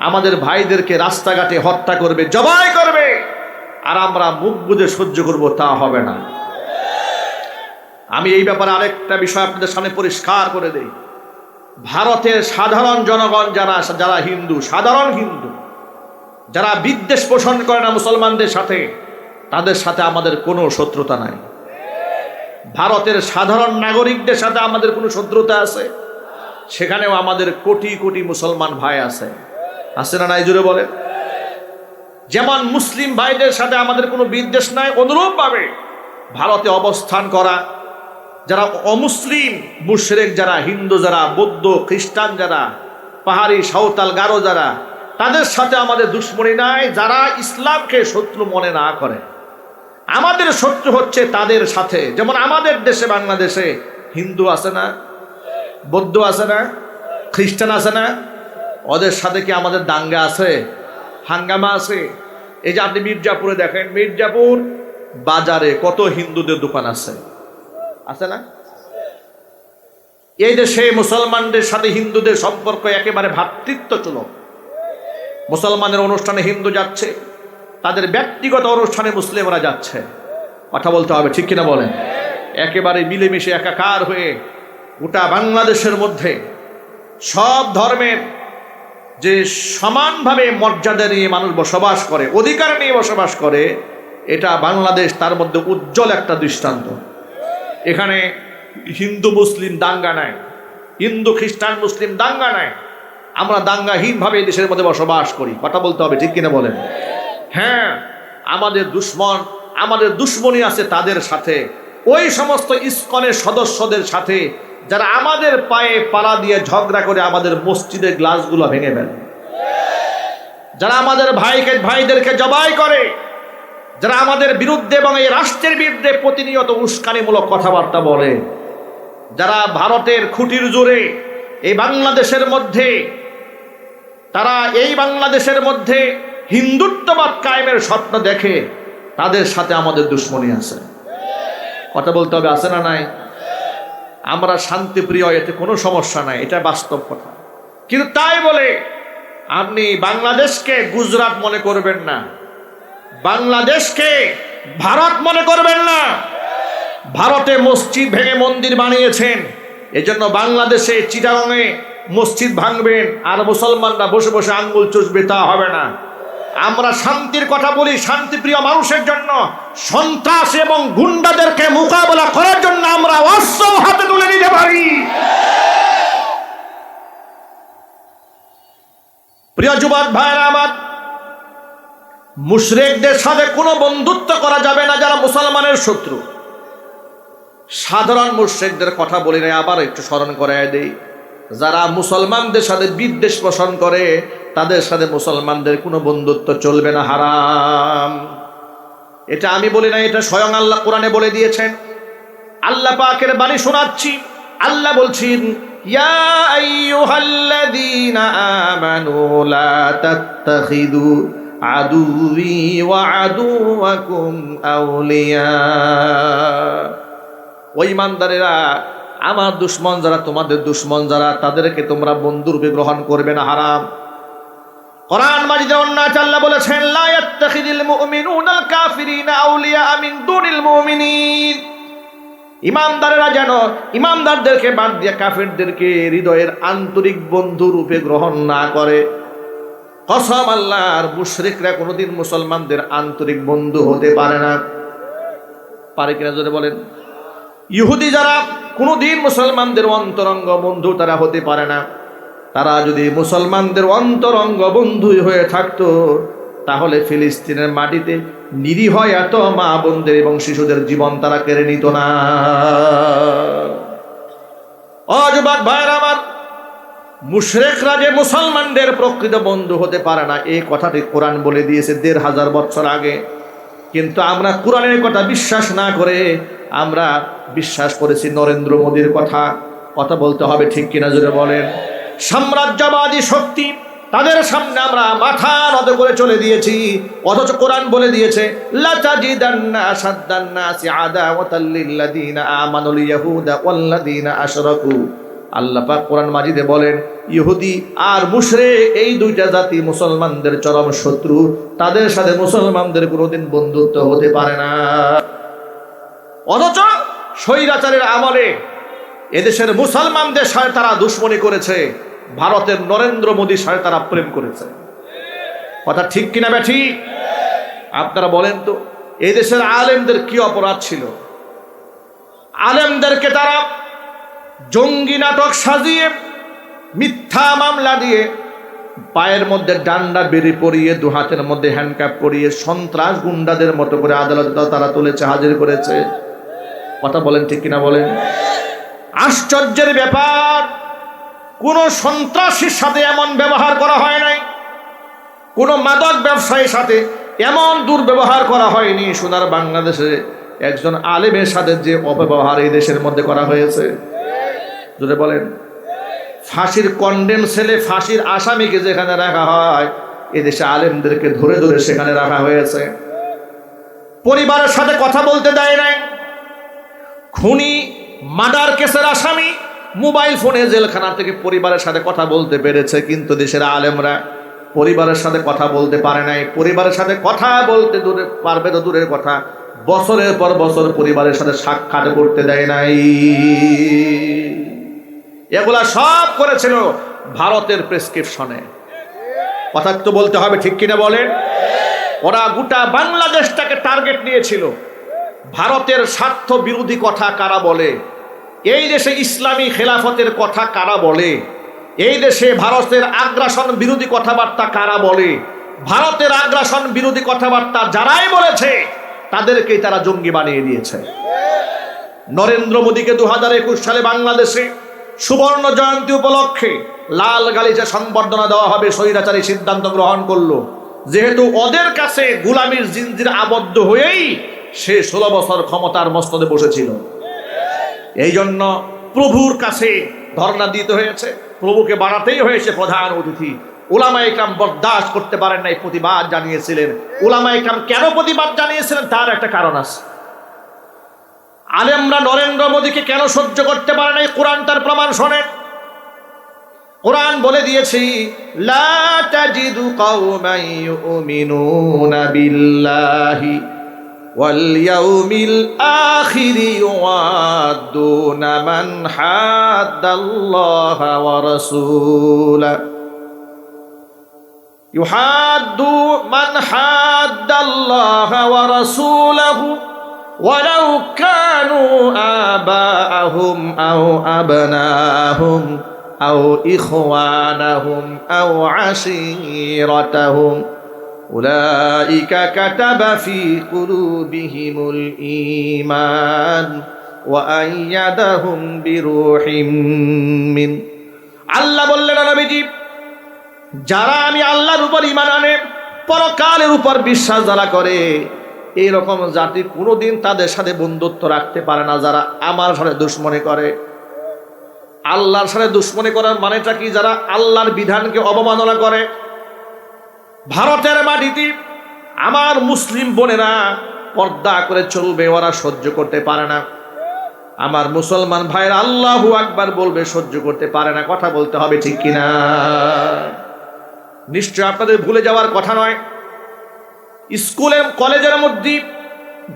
আমাদের ভাইদেরকে রাস্তাঘাটে হত্যা করবে, জবাই করবে, আর আমরা মুখ বুজে সহ্য করব, তা হবে না। আমি এই ব্যাপারে আরেকটা বিষয় আপনাদের সামনে পরিষ্কার করে দেই। ভারতের সাধারণ জনগণ যারা হিন্দু, সাধারণ হিন্দু, যারা বিদ্বেষ পোষণ করে না মুসলমানদের সাথে, তাদের সাথে আমাদের কোনো শত্রুতা নাই। ভারতের সাধারণ নাগরিকদের সাথে আমাদের কোনো শত্রুতা আছে? সেখানেও আমাদের কোটি কোটি মুসলমান ভাই আছে। আছে না নাই জোরে বলেন? যেমন মুসলিম ভাইদের সাথে আমাদের কোনো বিদ্বেষ নাই, অনুরূপভাবে ভারতে অবস্থান করা যারা অমুসলিম, মুশরিক যারা, হিন্দু যারা, বৌদ্ধ, খ্রিস্টান যারা, পাহাড়ি, সাঁওতাল, গারো যারা, তাদের সাথে আমাদের দুশ্মনী নাই। যারা ইসলামকে শত্রু মনে না করে, আমাদের শত্রু হচ্ছে তাদের সাথে। যেমন আমাদের দেশে বাংলাদেশে হিন্দু আছে না, বৌদ্ধ আছে না, খ্রিস্টান আছে না, ওদের সাথে কি আমাদের দাঙ্গা আছে, হাঙ্গামা আছে? এই যে আপনি মির্জাপুরে দেখেন, মির্জাপুর বাজারে কত হিন্দুদের দোকান আছে, আছে না? এই দেশে মুসলমানদের সাথে হিন্দুদের সম্পর্ক একেবারে ভ্রাতৃত্বসুলভ। মুসলমানের অনুষ্ঠানে হিন্দু যাচ্ছে, তাদের ব্যক্তিগত অনুষ্ঠানে মুসলিমরা যাচ্ছে। কথা বলতে হবে, ঠিক কিনা বলেন? একেবারে মিলেমিশে একাকার হয়ে গোটা বাংলাদেশের মধ্যে সব ধর্মের যে সমানভাবে মর্যাদা নিয়ে মানুষ বসবাস করে, অধিকার নিয়ে বসবাস করে, এটা বাংলাদেশ তার মধ্যে উজ্জ্বল একটা দৃষ্টান্ত। এখানে হিন্দু মুসলিম দাঙ্গা নাই, হিন্দু খ্রিস্টান মুসলিম দাঙ্গা নাই। আমরা দাঙ্গাহীনভাবে এই দেশের মধ্যে বসবাস করি। কথা বলতে হবে, ঠিক কিনা বলেন? হ্যাঁ, আমাদের দুশ্মন, আমাদের দুশ্মনী আছে তাদের সাথে, ওই সমস্ত ইসকনের সদস্যদের সাথে যারা আমাদের পায়ে পাড়া দিয়ে ঝগড়া করে আমাদের মসজিদের গ্লাসগুলো ভেঙে ফেলে, যারা আমাদের ভাইদেরকে জবাই করে, যারা আমাদের বিরুদ্ধে এবং এই রাষ্ট্রের বিরুদ্ধে প্রতিনিয়ত উস্কানিমূলক কথাবার্তা বলে, যারা ভারতের খুঁটির জোরে এই বাংলাদেশের মধ্যে, তারা এই বাংলাদেশের মধ্যে হিন্দুত্ববাদ কায়েমের স্বপ্ন দেখে, তাদের সাথে আমাদের দুশ্মনী আছে। কথা বলতে হবে, আছে না নাই? আমরা শান্তিপ্রিয়, এতে কোনো সমস্যা নাই, এটা বাস্তব কথা। কিন্তু তাই বলে আপনি বাংলাদেশকে গুজরাট মনে করবেন না, বাংলাদেশকে ভারত মনে করবেন না। ভারতে মসজিদ ভেঙে মন্দির বানিয়েছেন, এজন্য বাংলাদেশে চিটাগংয়ে মসজিদ ভাঙবেন আর মুসলমানরা বসে বসে আঙ্গুল চুষবে, তা হবে না। আমরা শান্তির কথা বলি, শান্তিপ্রিয় মানুষের জন্য। সন্ত্রাস এবং গুন্ডাদেরকে মোকাবেলা করার জন্য আমরা অস্ত্র হাতে তুলে নিতে পারি। প্রিয় যুবক ভাইরা আমার, মুশরিকদের সাথে কোনো বন্ধুত্ব করা যাবে না যারা মুসলমানের শত্রু। সাধারণ মুশরিকদের কথা বলি না, আবার একটু স্মরণ করায় দেই। যারা মুসলমানদের সাথে বিদ্বেষ পোষণ করে, তাদের সাথে মুসলমানদের কোনো বন্ধুত্ব চলবে না, হারাম। এটা আমি বলি না, এটা স্বয়ং আল্লাহ কোরআনে বলে দিয়েছেন। আল্লাহ পাকের বাণী শোনাচ্ছি। আল্লাহ বলছেন, ইয়া আইয়ুহাল্লাযীনা আমানু লা তাত্তাখিযু আদুওয়ি ওয়া আদুওয়াকুম আউলিয়া। ওই ইমানদারেরা, আমার দুশ্মন যারা, তোমাদের দুশ্মন যারা, তাদেরকে তোমরা বন্ধুরূপে গ্রহণ করবে না, হারাম। কোরআন মাজিদে অন্য আল্লাহ বলেছেন, লা ইয়াত্তাখিযুল মুমিনুনাল কাফিরিনা আউলিয়া মিন দুনিল মুমিনিন। ইমানদারেরা যেন ইমানদারদেরকে বাদ দিয়ে কাফিরদেরকে হৃদয়ের আন্তরিক বন্ধু রূপে গ্রহণ না করে। কসম আল্লাহর, মুশরিকরা কোনোদিন মুসলমানদের আন্তরিক বন্ধু হতে পারে না। পারে কিনা জোরে বলেন? ইহুদি যারা কোনোদিন মুসলমানদের অন্তরঙ্গ বন্ধু তারা হতে পারে না। তারা যদি মুসলমানদের অন্তরঙ্গ বন্ধুই হয়ে থাকতো, তাহলে ফিলিস্তিনের মাটিতে নিরীহ এত মা বোনদের এবং শিশুদের জীবন তারা কেড়ে নিত না। ও যুবক ভাইরা আমার, মুশরিকরা যে মুসলমানদের প্রকৃত বন্ধু হতে পারে না, এই কথাটি কোরআন বলে দিয়েছে ১৫০০ বছর আগে। কিন্তু আমরা কোরআনের কথা বিশ্বাস না করে আমরা বিশ্বাস করেছি নরেন্দ্র মোদীর কথা। কথা বলতে হবে, ঠিক কিনা জোরে বলেন? সাম্রাজ্যবাদী শক্তি, তাদের সামনে আমরা মাথা নত করে চলে দিয়েছি। অথচ কোরআন বলে দিয়েছে, লাতাজিদান্না আশাদ্দান নাসি আদাওয়াতাল লিল্লাযীনা আমানুল ইয়াহুদা ওয়াল্লাযীনা আশরাকু। আল্লাহ পাক কোরআন মাজিদে বলেন, ইহুদি আর মুশরিক এই দুইটা জাতি মুসলমানদের চরম শত্রু, তাদের সাথে মুসলমানদের কোনোদিন বন্ধুত্ব হতে পারে না। অথচ স্বৈরাচারের আমলে এদেশের মুসলমানদের সাথে তারা দুশ্মনী করেছে, ভারতের নরেন্দ্র মোদীর সাথে তারা প্রেম করেছে। কথা ঠিক কিনা ব্যাঠি? আপনারা বলেন তো, এই দেশের আলেমদের কি অপরাধ ছিল? আলেমদেরকে তারা জঙ্গি নাটক সাজিয়ে, মিথ্যা মামলা দিয়ে পায়ের মধ্যে ডান্ডা বেরি পরিয়ে, দু হাতের মধ্যে হ্যান্ডকাপ পরিয়ে সন্ত্রাস গুন্ডাদের মতো করে আদালতে তারা তুলেছে, হাজির করেছে। কথা বলেন ঠিক কিনা বলেন? আশ্চর্যের ব্যাপার, কোন সন্ত্রাসীর সাথে এমন ব্যবহার করা হয় নাই, কোন মাদক ব্যবসায়ীর সাথে এমন দুর্ব্যবহার করা হয়নি। সোনার বাংলাদেশে একজন আলেমের সাথে যে অপব্যবহার এই দেশের মধ্যে করা হয়েছে, যদি বলেন ফাঁসির কন্ডেম সেলে ফাঁসির আসামিকে যেখানে রাখা হয়, এদেশে আলেমদেরকে ধরে ধরে সেখানে রাখা হয়েছে। পরিবারের সাথে কথা বলতে দেয় নাই। খুনি মার্ডার কেসের আসামি মোবাইল ফোনে জেলখানা থেকে পরিবারের সাথে কথা বলতে পেরেছে, কিন্তু দেশের আলেমরা পরিবারের সাথে কথা বলতে পারে নাই। পরিবারের সাথে কথা বলতে পারবে তো দূরের কথা, বছরের পর বছর পরিবারের সাথে সাক্ষাৎ করতে দেয় নাই। এগুলা সব করেছিল ভারতের প্রেসক্রিপশনে। কথা তো বলতে হবে ঠিক কিনা বলেন? ওরা গোটা বাংলাদেশটাকে টার্গেট নিয়েছিল। ভারতের স্বার্থ বিরোধী কথা কারা বলে, এই দেশে ইসলামী খেলাফতের কথা কারা বলে, এই দেশে ভারতের আগ্রাসন বিরোধী কথাবার্তা কারা বলে, ভারতের আগ্রাসন বিরোধী কথাবার্তা যারাই বলেছে তাদেরকেই তারা জঙ্গি বানিয়ে দিয়েছে। নরেন্দ্র মোদীকে 2021 সালে বাংলাদেশে সুবর্ণ জয়ন্তী উপলক্ষে লাল গালিচা সংবর্ধনা দেওয়া হবে, স্বৈরাচারী সিদ্ধান্ত গ্রহণ করলো। যেহেতু ওদের কাছে গোলামীর জিনজির আবদ্ধ হয়েই সে 16 বছর ক্ষমতার মস্তদে বসেছিল, এই জন্য প্রভুর কাছে ধর্ণা দিতে হয়েছে, প্রভুকে বানাতেই হয়েছে প্রধান অতিথি। উলামায়ে কেরাম বরদাস্ত করতে পারেন নাই, প্রতিবাদ জানিয়েছিলেন। উলামায়ে কেরাম কেন প্রতিবাদ জানিয়েছিলেন তার একটা কারণ আছে। আলেমরা নরেন্দ্র মোদীকে কেন সহ্য করতে পারে নাই, কোরআন তার প্রমাণ শোনেন। কোরআন বলে দিয়েছি, লা তাজিদু কওমান ইউমিনুনা বিল্লাহি ওয়াল ইয়াউমিল আখিরি ইউআদ্দুনা মান হাদ্দাল্লাহা ওয়া রাসূলাহু ইউহাদ্দু মান হাদ্দাল্লাহা ওয়া রাসূলাহু ওয়ালাউ কানু আবাআহুম আও আবনাহুম আও ইখওয়ানাহুম আও আশীরাতাহুম উলাইকা কাতাবা ফি কুলুবিহিমুল ঈমান ওয়া আইয়াদাহুম বিরূহিম মিন। আল্লাহ বললেন, নবীজি, যারা আমি আল্লাহর উপর ঈমান আনে, পরকালের উপর বিশ্বাস যারা করে, এইরকম জাতি কোনোদিন তাদের সাথে বন্ধুত্ব রাখতে পারে না যারা আমার সাথে দুশ্মনী করে। আল্লাহর সাথে দুশ্মনী করার মানেটা কি? যারা আল্লাহর বিধানকে অবমাননা করে। ভারতের মাটিতে আমার মুসলিম বোনেরা পর্দা করে চলবে, ওরা সহ্য করতে পারে না। আমার মুসলমান ভাইয়েরা আল্লাহু আকবার বলবে, সহ্য করতে পারে না। কথা বলতে হবে ঠিক কিনা? নিশ্চয় আপনাদের ভুলে যাওয়ার কথা নয়, স্কুলের কলেজের মধ্যে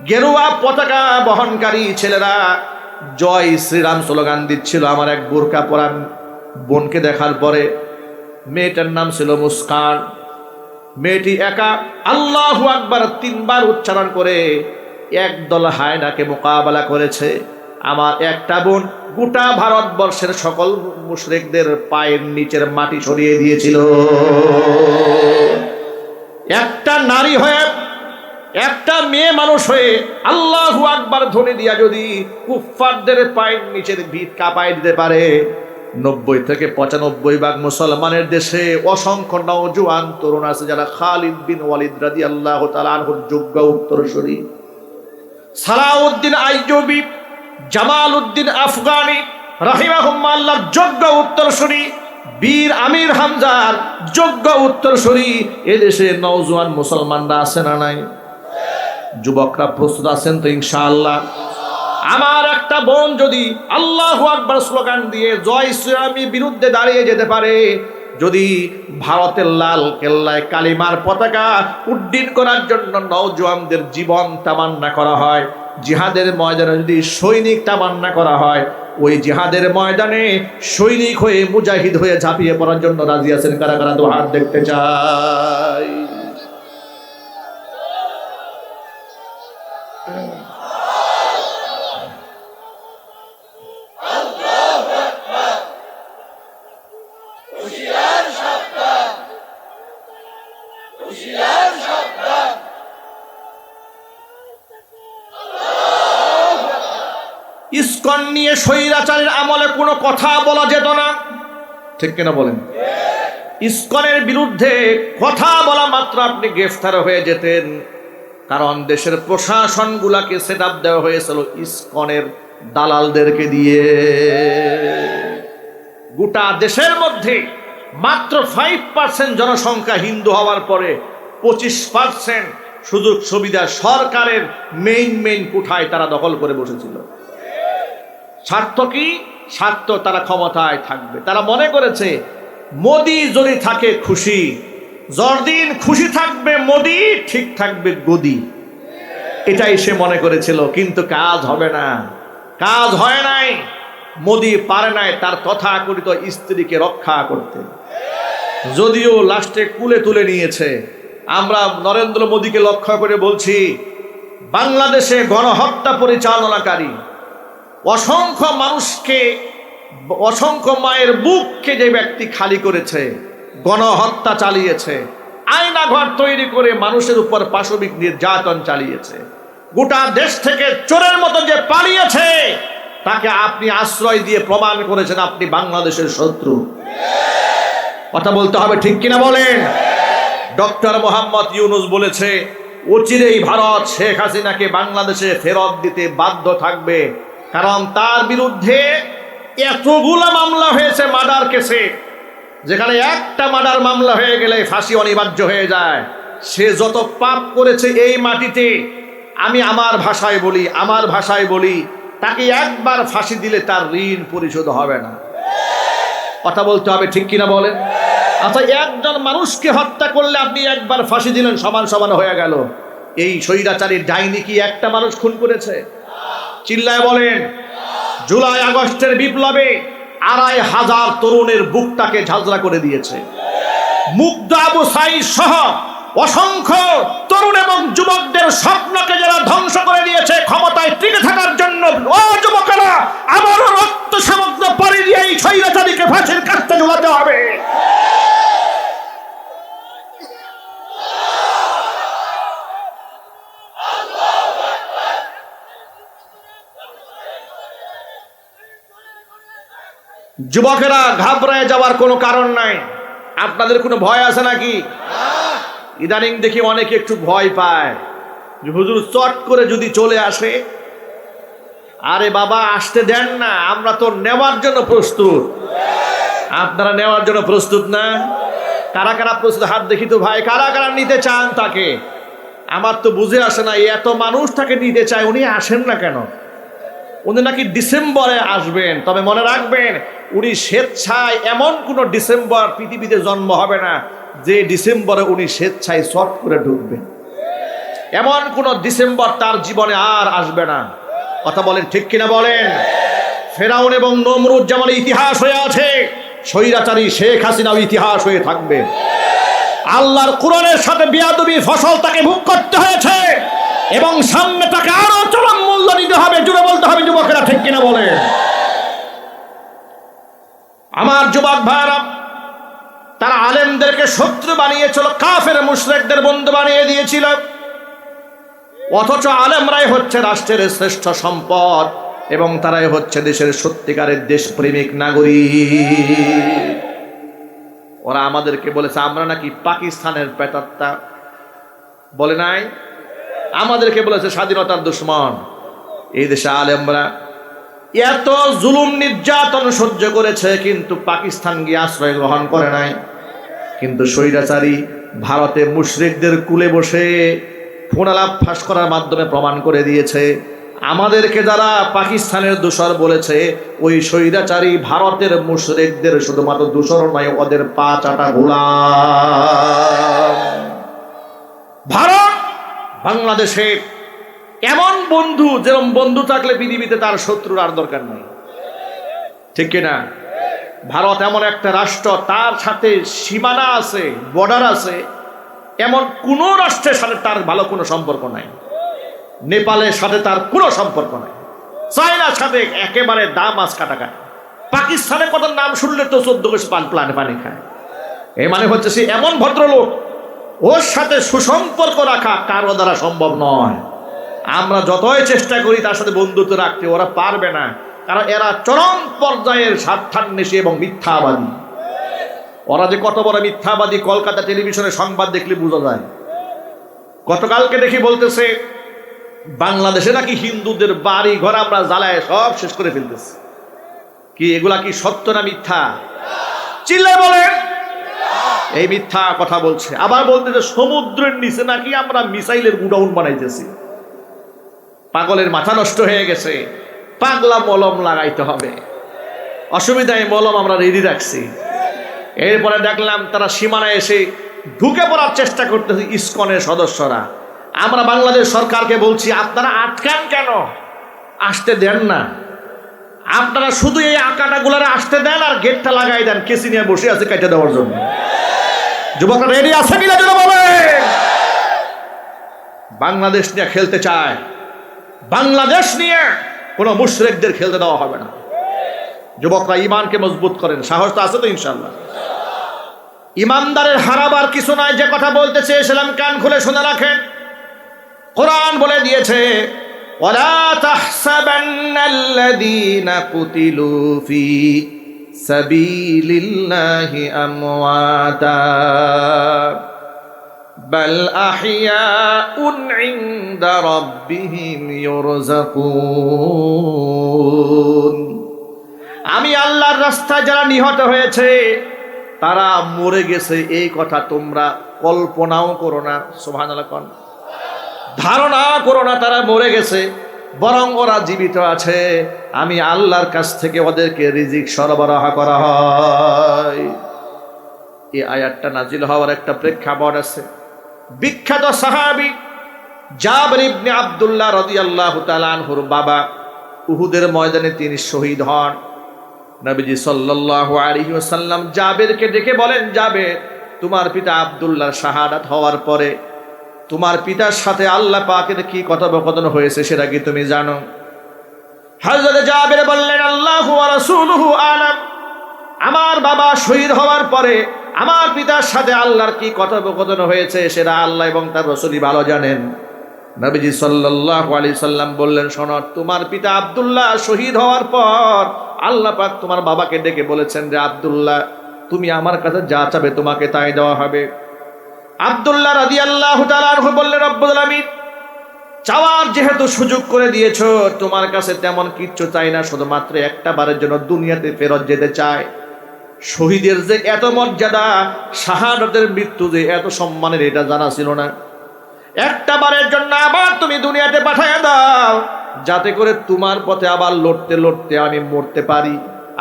গেরুয়া পতাকা বহনকারী ছেলেরা জয় শ্রীরাম স্লোগান দিচ্ছিল। আমার এক বোরকা পরা বোনকে দেখার পরে, মেয়েটার নাম ছিল মুস্কান, মেয়েটি একা আল্লাহু আকবার 3 বার উচ্চারণ করে একদল হায়নাকে মোকাবেলা করেছে। আমার একটা বোন গোটা ভারতবর্ষের সকল মুশরিকদের পায়ের নিচের মাটি সরিয়ে দিয়েছিল। একটা নারী হয়ে, একটা মেয়ে মানুষ হয়ে আল্লাহু আকবার ধ্বনি দিয়া যদি কুফফারদের পায়ের নিচের ভিত কাঁপায় দিতে পারে, 90 থেকে 95 ভাগ মুসলমানের দেশে অসংখ্য নওজোয়ান তরুণ আছে যারা খালিদ বিন ওয়ালিদ রাদিয়াল্লাহু তাআলা আনহুর যোগ্য উত্তরসূরি, সালাউদ্দিন আইয়ুবী, জামালউদ্দিন আফগানি রাহিমাহুল্লাহ আল্লাহর যোগ্য উত্তরসূরি, বীর আমির হামজার যোগ্য উত্তরসূরি। এদেশে নওজোয়ান মুসলমানরা আছে না নাই? যুবকরা প্রস্তুত আছেন তো ইনশাআল্লাহ? আমার একটা বোন যদি আল্লাহু আকবার স্লোগান দিয়ে জয় শ্রীরামের বিরুদ্ধে দাঁড়িয়ে যেতে পারে, যদি ভারতের লাল কেল্লায় কালিমার পতাকা উড্ডীন করার জন্য নওজোয়ানদের জীবন তামান্না করা হয়, জিহাদের ময়দানে যদি সৈনিক তামান্না করা হয়, ওই জিহাদের ময়দানে সৈনিক হয়ে মুজাহিদ হয়ে ঝাঁপিয়ে পড়ার জন্য রাজি আছেন কারা কারা? তো হাত দেখতে চাই। ইসকন নিয়ে স্বৈরাচারের আমলে কোনো কথা বলা যেত না, ঠিক কিনা বলেন? ইসকনের বিরুদ্ধে কথা বলা মাত্র আপনি গ্রেফতার হয়ে যেতেন, কারণ দেশের প্রশাসনগুলাকে সেট আপ দেওয়া হয়েছিল ইসকনের দালালদেরকে দিয়ে। গোটা দেশের মধ্যে মাত্র 5% জনসংখ্যা হিন্দু হওয়ার পরে 25% সুযোগ সুবিধা সরকারের মেইন কোঠায় তারা দখল করে বসেছিল। স্বার্থ কি? স্বার্থ তারা ক্ষমতায় থাকবে। তারা মনে করেছে মোদি যদি থাকে খুশি, যতদিন খুশি থাকবে মোদি, ঠিক থাকবে গদি। এটাই সে মনে করেছিল, কিন্তু কাজ হবে না, কাজ হয় নাই। মোদি পারে নাই তার তথাকথিত স্ত্রীকে রক্ষা করতে, যদিও লাস্টে কুলে তুলে নিয়েছে। আমরা নরেন্দ্র মোদীকে লক্ষ্য করে বলছি, বাংলাদেশে গণহত্যা পরিচালনাকারী অসংখ্য মানুষকে, অসংখ্য মায়ের বুককে যে ব্যক্তি খালি করেছে, গণহত্যা চালিয়েছে, আয়নাঘর তৈরি করে মানুষের উপর পাশবিক নির্যাতন চালিয়েছে, গোটা দেশ থেকে চোরের মতো যে পালিয়েছে, তাকে আপনি আশ্রয় দিয়ে প্রমাণ করেছেন আপনি বাংলাদেশের শত্রু। কথা বলতে হবে, ঠিক কিনা বলেন? ডক্টর মোহাম্মদ ইউনূস বলেছে অচিরেই ভারত শেখ হাসিনাকে বাংলাদেশে ফেরত দিতে বাধ্য থাকবে, কারণ তার বিরুদ্ধে এতগুলা মামলা হয়েছে মার্ডার কেসে, যেখানে একটা মার্ডার মামলা হয়ে গেলে ফাঁসি অনিবার্য হয়ে যায়। সে যত পাপ করেছে এই মাটিতে, আমি আমার ভাষায় বলি তাকে একবার ফাঁসি দিলে তার ঋণ পরিশোধ হবে না। কথা বলতে হবে, ঠিক কিনা বলেন? আচ্ছা, একজন মানুষকে হত্যা করলে আপনি একবার ফাঁসি দিলেন, সমান হয়ে গেল। এই স্বৈরাচারী ডাইনি কি একটা মানুষ খুন করেছে? চিল্লায় বলেন। জুলাই আগস্টের বিপ্লবে ২৫০০ তরুণের বুকটাকে ঝাঁঝরা করে দিয়েছে। মুগ্ধ আবু সাঈদ সহ অসংখ্য তরুণ এবং যুবকদের স্বপ্নকে যারা ধ্বংস করে দিয়েছে ক্ষমতায় টিকে থাকার জন্য, ও যুবকেরা, আবারও রক্ত সমুদ্র পাড়ি দিয়ে এই স্বৈরাচারীকে ফাঁসির কাস্তে ঝুলাতে হবে। যুবকেরা, ঘাবড়ায় যাওয়ার কোনো কারণ নাই। আপনাদের কোনো ভয় আছে নাকি? ইদানিং দেখি অনেকে একটু ভয় পায়, হুজুর চট করে যদি চলে আসে। আরে বাবা, আসতে দেন না, আমরা তো নেওয়ার জন্য প্রস্তুত। আপনারা নেওয়ার জন্য প্রস্তুত না? কারা কারা প্রস্তুত? হাত দেখি তো ভাই, কারা কারা নিতে চান তাকে? আমার তো বুঝে আসে না, এত মানুষ তাকে নিতে চায়, উনি আসেন না কেন? উনি নাকি ডিসেম্বরে আসবেন, তবে মনে রাখবেন উনি স্বেচ্ছায়, এমন কোন ডিসেম্বর পৃথিবীতে জন্ম হবে না যে ডিসেম্বরে উনি স্বেচ্ছায় শর্ট করে ঢুকবেন। এমন কোন ডিসেম্বর তার জীবনে আর আসবে না। কথা বলেন, ঠিক কিনা বলেন? ফেরাউন এবং নমরুদ যেমন ইতিহাস হয়ে আছে, স্বৈরাচারী শেখ হাসিনাও ইতিহাস হয়ে থাকবে। আল্লাহর কোরআনের সাথে বিয়াদবি ফসল তাকে ভোগ করতে হয়েছে, এবং সামনে তাকে আরো চরম মূল্য দিতে হবে। জুড়ে বলতে হবে যুবকেরা, ঠিক কিনা বলেন? আমার যুবক ভাইরা, তারা আলেমদেরকে শত্রু বানিয়েছিল, কাফের মুশরিকদের বন্ধু বানিয়ে দিয়েছিল। অথচ আলেমরাই হচ্ছে রাষ্ট্রের শ্রেষ্ঠ সম্পদ, এবং তারাই হচ্ছে দেশের সত্যিকারের দেশপ্রেমিক নাগরিক। ওরা আমাদেরকে বলেছে আমরা নাকি পাকিস্তানের প্রেতাত্মা, বলে নাই? আমাদেরকে বলেছে স্বাধীনতার দুশ্মন। এই দেশে আলেমরা এত জুলুম নির্যাতন সহ্য করেছে, কিন্তু পাকিস্তান গিয়ে আশ্রয় গ্রহণ করে নাই। কিন্তু স্বৈরাচারী ভারতে মুশরিকদের কুলে বসে ফোনালাপ ফাঁস করার মাধ্যমে প্রমাণ করে দিয়েছে আমাদেরকে যারা পাকিস্তানের দোষর বলেছে, ওই স্বৈরাচারী ভারতের মুশরিকদের শুধুমাত্র দোষর নয়, ওদের পা চাটা গোলাম। ভারত বাংলাদেশে এমন বন্ধু, যেরকম বন্ধু থাকলে পৃথিবীতে তার শত্রুর আর দরকার নেই, ঠিক কিনা? ভারত এমন একটা রাষ্ট্র, তার সাথে সীমানা আছে, বর্ডার আছে, এমন কোন রাষ্ট্রের সাথে তার ভালো কোনো সম্পর্ক নাই। নেপালের সাথে তার কোনো সম্পর্ক নাই, চায়নার সাথে একেবারে দাম আজ কাটা খায়, পাকিস্তানের কথা নাম শুনলে তো 14 পানি খায়। এই মানে হচ্ছে সে এমন ভদ্রলোক, ওর সাথে সুসম্পর্ক রাখা কারো দ্বারা সম্ভব নয়। আমরা যতই চেষ্টা করি তার সাথে বন্ধুত্ব রাখতে, ওরা পারবে না, কারণ এরা চরম পর্যায়ের স্বার্থান্বেষী এবং মিথ্যাবাদী। ওরা যে কত বড় মিথ্যাবাদী কলকাতা টেলিভিশনে সংবাদ দেখলে বোঝা যায়। গতকালকে দেখি বলতেছে বাংলাদেশে নাকি হিন্দুদের বাড়ি ঘর আমরা জ্বালায় সব শেষ করে ফেলতেছি। কি এগুলা কি সত্য না মিথ্যা? চিল্লায় বলেন। এই মিথ্যা কথা বলছে। আবার বলতেছে সমুদ্রের নিচে নাকি আমরা মিসাইলের গুডাউন বানাইতেছি। পাগলের মাথা নষ্ট হয়ে গেছে। পাগলা মলম লাগাইতে হবে, অসুবিধায় মলম আমরা রেডি রাখছি। এরপরে দেখলাম তারা সীমানায় এসে ঢুকে পড়ার চেষ্টা করতেছে ইসকনের সদস্যরা। আমরা বাংলাদেশ সরকারকে বলছি আপনারা আটকান কেন? আসতে দেন না। আপনারা শুধু এই আঁকাটাগুলারে আসতে দেন আর গেটটা লাগাই দেন, কেসি নিয়ে বসে আছে কেটে দেওয়ার জন্য। যুবকরা রেডি আছে কিনা যেন বলেন। বাংলাদেশ নিয়ে খেলতে চায়, বাংলাদেশ নিয়ে কোনো মুশরিকদের খেলতে দেওয়া হবে না। যুবকরা ইমানকে মজবুত করেন, সাহস তো আছে তো ইনশাআল্লাহ। ইমানদারের হারাবার কিছু নাই। যে কথা বলতে চেয়েছিলাম কান খুলে শুনে রাখেন। কোরআন বলে দিয়েছে ওয়ালা তাহসাবান্নাল্লাযীনা কুতিলু ফি সাবিলিল্লাহি আমওয়াতা বাল আহইয়াউন ইনদা রাব্বিহিম ইউরযাকুন। আমি আল্লাহর রাস্তায় যারা নিহত হয়েছে তারা মরে গেছে, এই কথা তোমরা কল্পনাও করো না। সুবহানাল্লাহ। কোন ধারণা করো না তারা মরে গেছে, বরং ওরা জীবিত আছে। আমি আল্লাহর কাছ থেকে ওদেরকে রিজিক সরবরাহ করা হয়। এই আয়াতটা নাজিল হওয়ার একটা প্রেক্ষাপট আছে। বিখ্যাত সাহাবী জাবের ইবনে আব্দুল্লাহ রাদিয়াল্লাহু তাআলা আনহুর বাবা উহুদের ময়দানে তিনি শহীদ হন। নবীজি সাল্লাল্লাহু আলাইহি ওয়াসাল্লাম জাবেরকে ডেকে বলেন, জাবের, তোমার পিতা আব্দুল্লাহর শাহাদাত হওয়ার পরে তোমার পিতার সাথে আল্লাহ পাকের কি কথোপকথন হয়েছে সেটা কি তুমি জানো? হযরত জাবের বললেন, আল্লাহু ওয়া রাসূলুহু আলাম। আমার বাবা শহীদ হওয়ার পরে আমার পিতার সাথে আল্লাহর কি কথোপকথন হয়েছে সেটা আল্লাহ এবং তার রাসূলই ভালো জানেন। নবীজি সাল্লাল্লাহু আলাইহি সাল্লাম বললেন, শোনো, তোমার পিতা আব্দুল্লাহ শহীদ হওয়ার পর আল্লাহ পাক তোমার বাবাকে ডেকে বলেছেন যে আব্দুল্লাহ, তুমি আমার কাছে যা চাবে তোমাকে তাই দেওয়া হবে। আব্দুল্লাহ রাদিয়াল্লাহু তাআলা আনহু বললেন, রব্বুল আলামিন, চাওয়ার যেহেতু সুযোগ করে দিয়েছো, তোমার কাছে তেমন কিচ্ছু চাই না, শুধুমাত্র একটা বারের জন্য দুনিয়াতে ফেরত যেতে চাই। শহীদের যে এত মর্যাদা, শাহাদাতের মৃত্যু যে এত সম্মানের, এটা জানা ছিল না। একটা বারের জন্য আবার তুমি দুনিয়াতে পাঠিয়ে দাও, যাতে করে তোমার পথে আবার লড়তে লড়তে আমি মরতে পারি,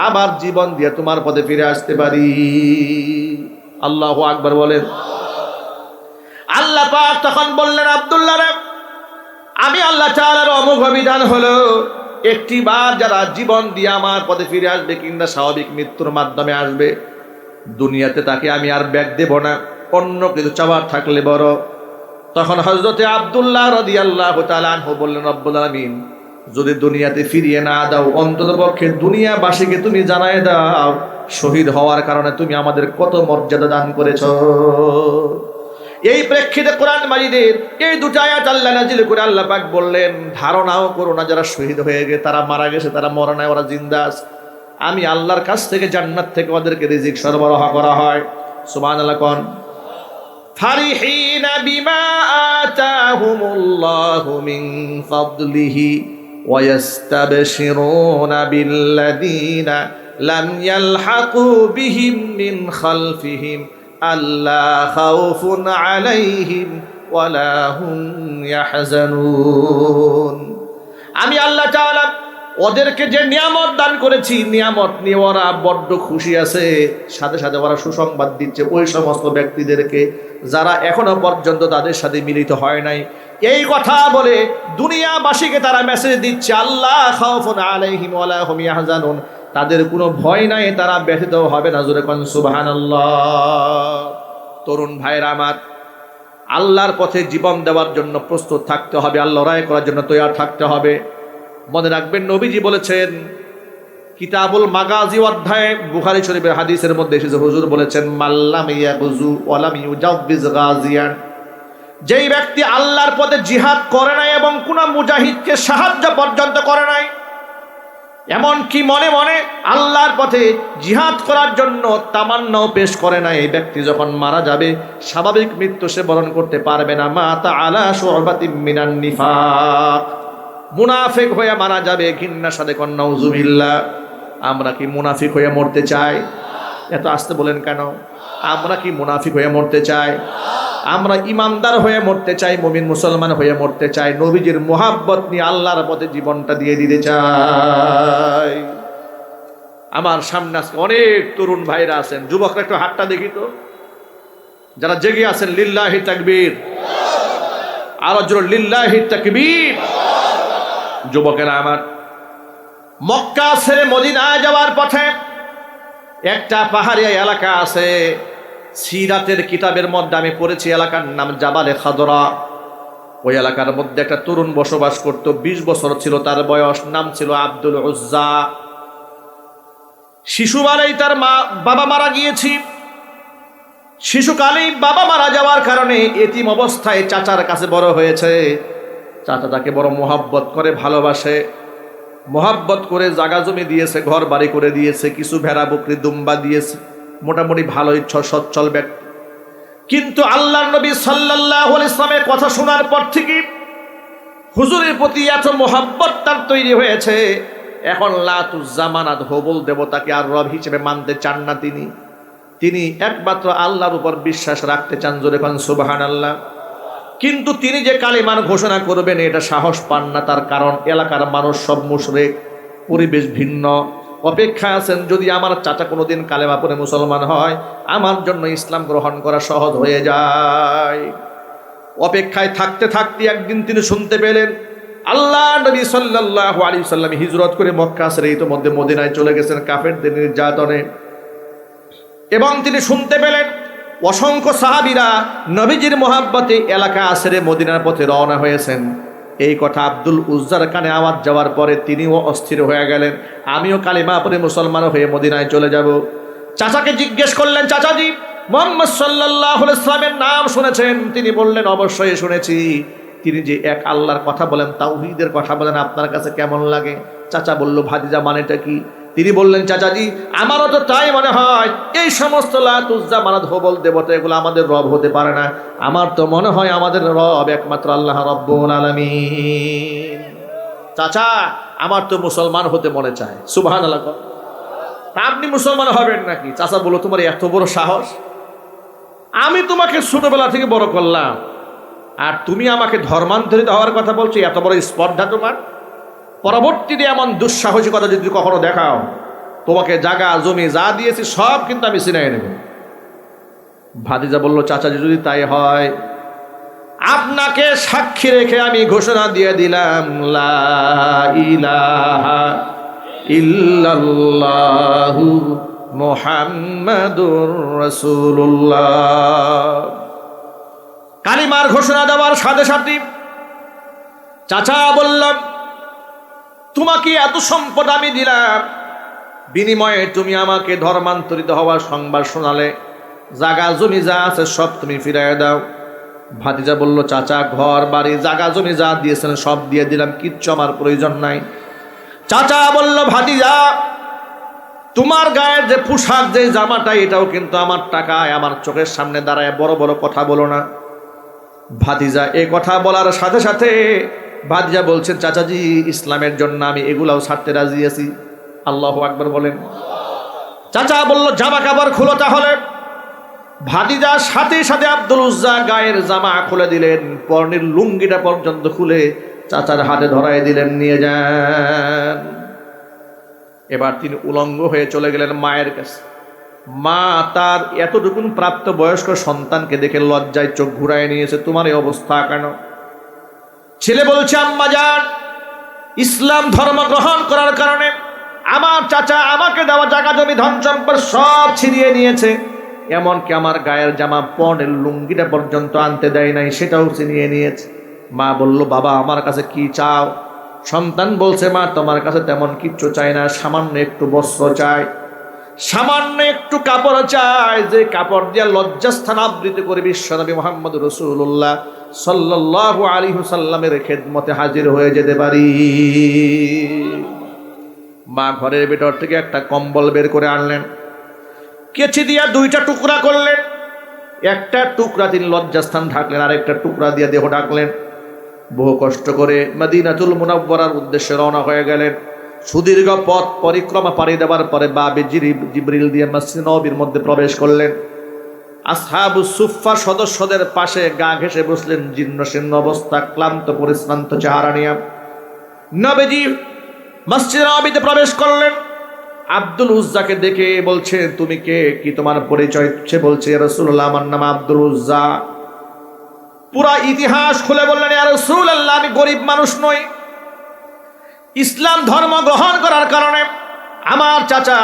আবার জীবন দিয়ে তোমার পথে ফিরে আসতে পারি। আল্লাহু আকবার বলেন। আল্লাহ পাক তখন বললেন, আব্দুল্লাহ রে, আমি আল্লাহ তাআলার অমোঘ বিধান হলো একটি বার যারা জীবন দিয়ে আমার পথে ফিরে আসবে কিংবা স্বাভাবিক মৃত্যুর মাধ্যমে আসবে, দুনিয়াতে তাকে আমি আর ব্যাগ দেব না, অন্য কিছু চাওয়ার থাকলে বড়। তখন হযরতে আব্দুল্লাহ রাদিয়াল্লাহু তাআলা আনহু বললেন, রব্বুল আলামিন, যদি দুনিয়াতে ফিরিয়ে না দাও, অন্ততপক্ষে দুনিয়াবাসীকে তুমি জানায় দাও শহীদ হওয়ার কারণে তুমি আমাদের কত মর্যাদা দান করেছো। এই প্রেক্ষিতে কোরআন মাজিদের এই দুটো আয়াত আল্লাহ নাজিল করে আল্লাহ পাক বললেন, ধারণাও করো না যারা শহীদ হয়ে গেছে, তারা মারা গেছে, তারা মরে নাই, ওরা জিন্দা আছে। আমি আল্লাহর কাছ থেকে, জান্নাত থেকে ওদেরকে রিজিক সরবরাহ করা হয়। সুবহানাল্লাহ। কোন ফারিহিনা বিমা আতাহুমুল্লাহু মিন ফাদলিহি ওয়া ইস্তাবশিরুনা বিল্লাযীনা লাম ইয়ালহাকু বিহিম মিন খালফিহিম আল্লা খাউফুন আলাইহিম ওয়ালা হুম ইয়াহজানুন। আমি আল্লাহ তাআলা ওদেরকে যে নিয়ামত দান করেছি, নিয়ামত নিয়ে ওরা বড্ড খুশি আছে। সাথে সাথে ওরা সুসংবাদ দিচ্ছে ওই সমস্ত ব্যক্তিদেরকে যারা এখনো পর্যন্ত তাদের সাথে মিলিত হয় নাই। এই কথা বলে দুনিয়াবাসীকে তারা মেসেজ দিচ্ছে, আল্লাহ খাউফুন আলাইহিম ওয়ালা হুম ইয়াহজানুন, তাদের কোনো ভয় নাই, তারা ব্যথিত হবে না। জোরে কোন সুবহানাল্লাহ। তরুণ ভাইরা আমার, আল্লাহর পথে জীবন দেওয়ার জন্য প্রস্তুত থাকতে হবে, আল্লাহ রায় করার জন্য তৈরি থাকতে হবে। মনে রাখবেন, নবীজি বলেছেন, কিতাবুল মাগাজি অধ্যায়ে বুখারী শরীফের হাদিসের মধ্যে এসেছে, হুজুর বলেছেন, মাল্লাম ইয়াগুজু ওয়া লাম ইউজাব্বিজ গাজিয়ান, যেই ব্যক্তি আল্লাহর পথে জিহাদ করে নাই এবং কোন মুজাহিদকে সাহায্য পর্যন্ত করে নাই, এমনকি মনে মনে আল্লাহর পথে জিহাদ করার জন্য তামান্নাও পেশ করে না, এই ব্যক্তি যখন মারা যাবে স্বাভাবিক মৃত্যু সে বরণ করতে পারবে না। মাতা আলা শুবাতিম মিনান নিফাক, মুনাফিক হয়ে মারা যাবে। ঘৃণার সাথে কোন নাউজুবিল্লাহ। আমরা কি মুনাফিক হয়ে মরতে চাই? এত আস্তে বলেন কেন? আমরা কি মুনাফিক হয়ে মরতে চাই? আমরা ইমানদার হয়ে মরতে চাই, মুমিন মুসলমান হয়ে মরতে চাই, নবীজির মুহাব্বত নিয়ে আল্লাহর পথে জীবনটা দিয়ে দিতে চাই। আমার সামনে আজকে অনেক তরুণ ভাইরা আছেন, যুবকরা একটু হাতটা দেখি তো, যারা জেগে আছেন লিল্লাহি তাকবীর, আরো জোরে লিল্লাহি তাকবীর। যুবকেরা আমার, মক্কা ছেড়ে মদিনায় যাওয়ার পথে একটা পাহাড়ি এলাকা আছে, সিরাতের কিতাবের মধ্যে আমি পড়েছি, এলাকার নাম জাবালে খাদরা। ওই এলাকার মধ্যে একটা তরুণ বসবাস করত, 20 বছর ছিল তার বয়স, নাম ছিল আব্দুল উজ্জা। শিশুবেলায় তার বাবা মারা গিয়েছি, শিশুকালেই বাবা মারা যাওয়ার কারণে এতিম অবস্থায় চাচার কাছে বড় হয়েছে। চাচা তাকে বড় মোহাব্বত করে, ভালোবাসে, মোহাব্বত করে জাগা জমি দিয়েছে, ঘর বাড়ি করে দিয়েছে, কিছু ভেড়া বকরি দুম্বা দিয়েছে, মোটামুটি ভালোই সচ্ছল ব্যক্তি। কিন্তু আল্লাহর নবী সাল্লাল্লাহু আলাইহি ওয়াসাল্লামের কথা শোনার পর থেকে হুজুরের প্রতি এত মোহাব্বত তার তৈরি হয়েছে, এখন লাতুজ্জামানাত হবল দেবতাকে আর রব হিসেবে মানতে চান না তিনি একমাত্র আল্লাহর উপর বিশ্বাস রাখতে চান। জোরে কোন সুবহানাল্লাহ। কিন্তু তিনি যে কালিমার ঘোষণা করবেন এটা সাহস পান না, তার কারণ এলাকার মানুষ সব মুশরিক, পরিবেশ ভিন্ন। অপেক্ষায় আছেন যদি আমার চাচা কোনোদিন কালেমা পড়ে মুসলমান হয়, আমার জন্য ইসলাম গ্রহণ করা সহজ হয়ে যায়। অপেক্ষায় থাকতে থাকতে একদিন তিনি শুনতে পেলেন আল্লাহ নবী সাল্লাল্লাহু আলাইহি ওয়াসাল্লাম হিজরত করে মক্কা ছেড়ে ইতোমধ্যে মদিনায় চলে গেছেন কাফেরদের নির্যাতনে। এবং তিনি শুনতে পেলেন অসংখ্য সাহাবীরা নবীজির মোহাব্বতে এলাকা ছেড়ে মদিনার পথে রওনা হয়েছেন। এই কথা আব্দুল উজ্জার কানে আওয়াজ যাওয়ার পরে তিনিও অস্থির হয়ে গেলেন, আমিও কালিমা পড়ে মুসলমান হয়ে মদিনায় চলে যাব। চাচাকে জিজ্ঞেস করলেন, চাচাজি মুহাম্মদ সাল্লাল্লাহু আলাইহি ওয়াসাল্লামের নাম শুনেছেন? তিনি বললেন, অবশ্যই শুনেছি। তিনি যে এক আল্লাহর কথা বলেন, তাওহীদের কথা বলেন, আপনার কাছে কেমন লাগে? চাচা বলল, ভাতিজা মানেটা কি? তিনি বললেন, চাচাজি আমারও তো তাই মনে হয়, এই সমস্ত লাত উজ্জা মানাত হবল দেবতা এগুলো আমাদের রব হতে পারে না। আমার তো মনে হয় আমাদের রব একমাত্র আল্লাহ রব্বুল আলামিন। চাচা আমার তো মুসলমান হতে মনে চায়। সুবহানাল্লাহ। আপনি মুসলমান হবেন নাকি? চাচা বলল, তোমার এত বড় সাহস? আমি তোমাকে ছোটবেলা থেকে বড় করলাম আর তুমি আমাকে ধর্মান্তরিত হওয়ার কথা বলছো? এত বড় স্পর্ধা তোমার? পরবর্তীতে এমন দুঃসাহসিকতা যদি কখনো দেখাও, তোমাকে জায়গা জমি যা দিয়েছি সব কিন্তু আমি ছিনাই নেব। ভাতিজা বলল, চাচা যদি তাই হয়, আপনাকে সাক্ষী রেখে আমি ঘোষণা দিয়ে দিলাম, লা ইলাহা ইল্লাল্লাহু মুহাম্মাদুর রাসূলুল্লাহ। কালিমার ঘোষণা দেওয়ার সাথে সাথে চাচা বললাম, তোমাকে এত সম্পদ আমি দিলাম, বিনিময়ে তুমি আমাকে ধর্মান্তরিত হওয়ার সংবাদ শোনালে, জাগা জমি যা আছে সব তুমি ফিরাইয়া দাও। ভাতিজা বলল, চাচা ঘর বাড়ি জাগা জমি যা দিয়েছেন সব দিয়ে দিলাম, কিচ্ছু আমার প্রয়োজন নাই। চাচা বলল, ভাতিজা তোমার গায়ের যে পোশাক, যে জামাটা, এটাও কিন্তু আমার টাকায়, আমার চোখের সামনে দাঁড়ায় বড় বড় কথা বলো না। ভাতিজা এই কথা বলার সাথে সাথে ভাতিজা বলছেন, চাচাজি ইসলামের জন্য আমি এগুলাও ছাড়তে রাজি আছি। আল্লাহু আকবার বলেন। চাচা বলল, জামা কাপড় খুলো তাহলে। ভাতিজার সাথে সাথে আব্দুল উজ্জা গায়ের জামা খুলে দিলেন, পরনের লুঙ্গিটা পর্যন্ত খুলে চাচার হাতে ধরাই দিলেন, নিয়ে যান। এবার তিনি উলঙ্গ হয়ে চলে গেলেন মায়ের কাছে। মা তার এতটুকুন প্রাপ্ত বয়স্ক সন্তানকে দেখে লজ্জায় চোখ ঘুরায় নিয়েছে, তোমার এই অবস্থা কেন? ছেলে বলছে, আম্মা জান, ইসলাম ধর্ম গ্রহণ করার কারণে আমার চাচা আমাকে দেওয়া জায়গা জমি ধন সম্পদ সব ছিনিয়ে নিয়েছে, এমনকি আমার গায়ের জামা পরনের লুঙ্গিটা পর্যন্ত আনতে দেয় নাই, সেটাও ছিনিয়ে নিয়েছে। মা বলল, বাবা আমার কাছে কি চাও? সন্তান বলছে, মা তোমার কাছে তেমন কিচ্ছু চাই না, সামান্য একটু বস্ত্র চাই, সামান্য একটু কাপড় চাই, যে কাপড় দিয়ে লজ্জাস্থান আবৃত করে বিশ্বনবী মুহাম্মদ রাসূলুল্লাহ সাল্লাল্লাহু আলাইহি ওয়াসাল্লামের খেদমতে হাজির হয়ে যেতে পারি। মা ঘরের ভিতর থেকে একটা কম্বল বের করে আনলেন, কেচি দিয়া দুইটা টুকরা করলেন। একটা টুকরা তিনি লজ্জাস্থান ঢাকলেন, আর একটা টুকরা দিয়ে দেহ ঢাকলেন। বহু কষ্ট করে মদিনাতুল মুনাওয়ারার উদ্দেশ্যে রওনা হয়ে গেলেন। সুদীর্ঘ পথ পরিক্রমা পাড়ি দেওয়ার পরে বাবে জিবরিল দিয়ে মসজিদ নববীর মধ্যে প্রবেশ করলেন। আসহাবুস সুফফা সদস্যদের পাশে গা ঘেঁষে বসলেন, জীর্ণ শীর্ণ অবস্থা, ক্লান্ত পরিশ্রান্ত চেহারা নিয়ে। নবীজি মসজিদ নববীতে প্রবেশ করলেন। আব্দুল উজ্জাকে দেখে বলছে, তুমি কে, কি তোমার পরিচয়? সে বলছে, ইয়া রাসূলুল্লাহ, আমার নাম আব্দুল উজ্জা। পুরা ইতিহাস খুলে বললেন, ইয়া রাসূলুল্লাহ, আমি গরিব মানুষ নই। ইসলাম ধর্ম গ্রহণ করার কারণে আমার চাচা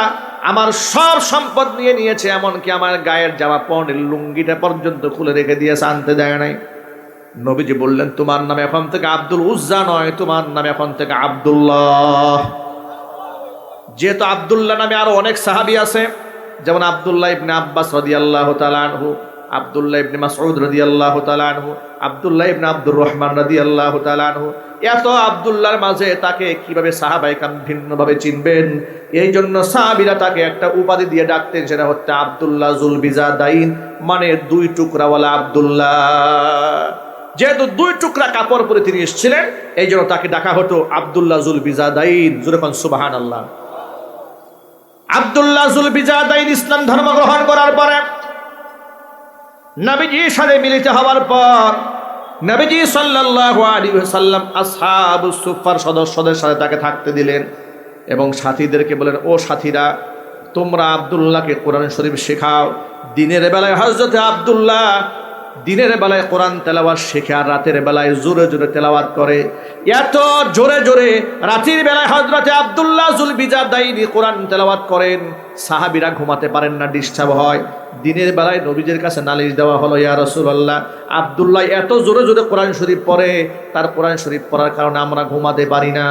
আমার সব সম্পদ নিয়ে নিয়েছে, এমনকি আমার গায়ের জামা পনের লুঙ্গিটা পর্যন্ত খুলে রেখে দিয়েছে, আনতে দেয় নাই। নবীজি বললেন, তোমার নাম এখন থেকে আব্দুল উজ্জা নয়, তোমার নাম এখন থেকে আব্দুল্লাহ। যেহেতু আব্দুল্লাহ নামে আরো অনেক সাহাবী আছে, যেমন আব্দুল্লাহ ইবনে আব্বাস রাদিয়াল্লাহু তাআলা আনহু, আব্দুল্লাহ ইবনে মাসউদ রাদিয়াল্লাহু তাআলা আনহু, আব্দুল্লাহ ইবনে আব্দুর রহমান রাদিয়াল্লাহু তাআলা আনহু। এত আব্দুল্লাহর মাঝে তাকে কিভাবে সাহাবায়ে কেরাম ভিন্নভাবে চিনবেন? এই জন্য সাহাবীরা তাকে একটা উপাধি দিয়ে ডাকতেন, সেটা হচ্ছে আব্দুল্লাহ জুল বিজাদাইন, মানে দুই টুকরাওয়ালা আব্দুল্লাহ। যেহেতু দুই টুকরা কাপড় পরে তিনি এসেছিলেন, এই জন্য তাকে ডাকা হতো আব্দুল্লাহ জুল বিজাদাইন। যখন সুবহানাল্লাহ। আব্দুল্লাহ জুল বিজাদাইন ইসলাম ধর্ম গ্রহণ করার পরে নবীজির সাথে মিলিত হওয়ার পর নবীজি সাল্লাল্লাহু আলাইহি ওয়াসাল্লাম আসহাবুস সুফফার সদস্যদের সাথে তাকে থাকতে দিলেন এবং সাথীদেরকে বলেন, ও সাথীরা, তোমরা আব্দুল্লাহকে কোরআন শরীফ শেখাও। দিনের বেলায় হযরতে আব্দুল্লাহ দিনের বেলায় কোরআন তেলাওয়াত শেখে, আর রাতের বেলায় জোরে জোরে তেলাওয়াত করে। এত জোরে জোরে রাতের বেলায় হযরতে আব্দুল্লাহ জুল বিজাদাইনি কোরআন তেলাওয়াত করেন, সাহাবীরা ঘুমাতে পারেন না, ডিস্টার্ব হয়। দিনের বেলায় নবীজির কাছে নালিশ দেওয়া হলো, ইয়া রাসূলুল্লাহ, আব্দুল্লাহ এত জোরে জোরে কোরআন শরীফ পড়ে, তার কোরআন শরীফ পড়ার কারণে আমরা ঘুমাতে পারি না।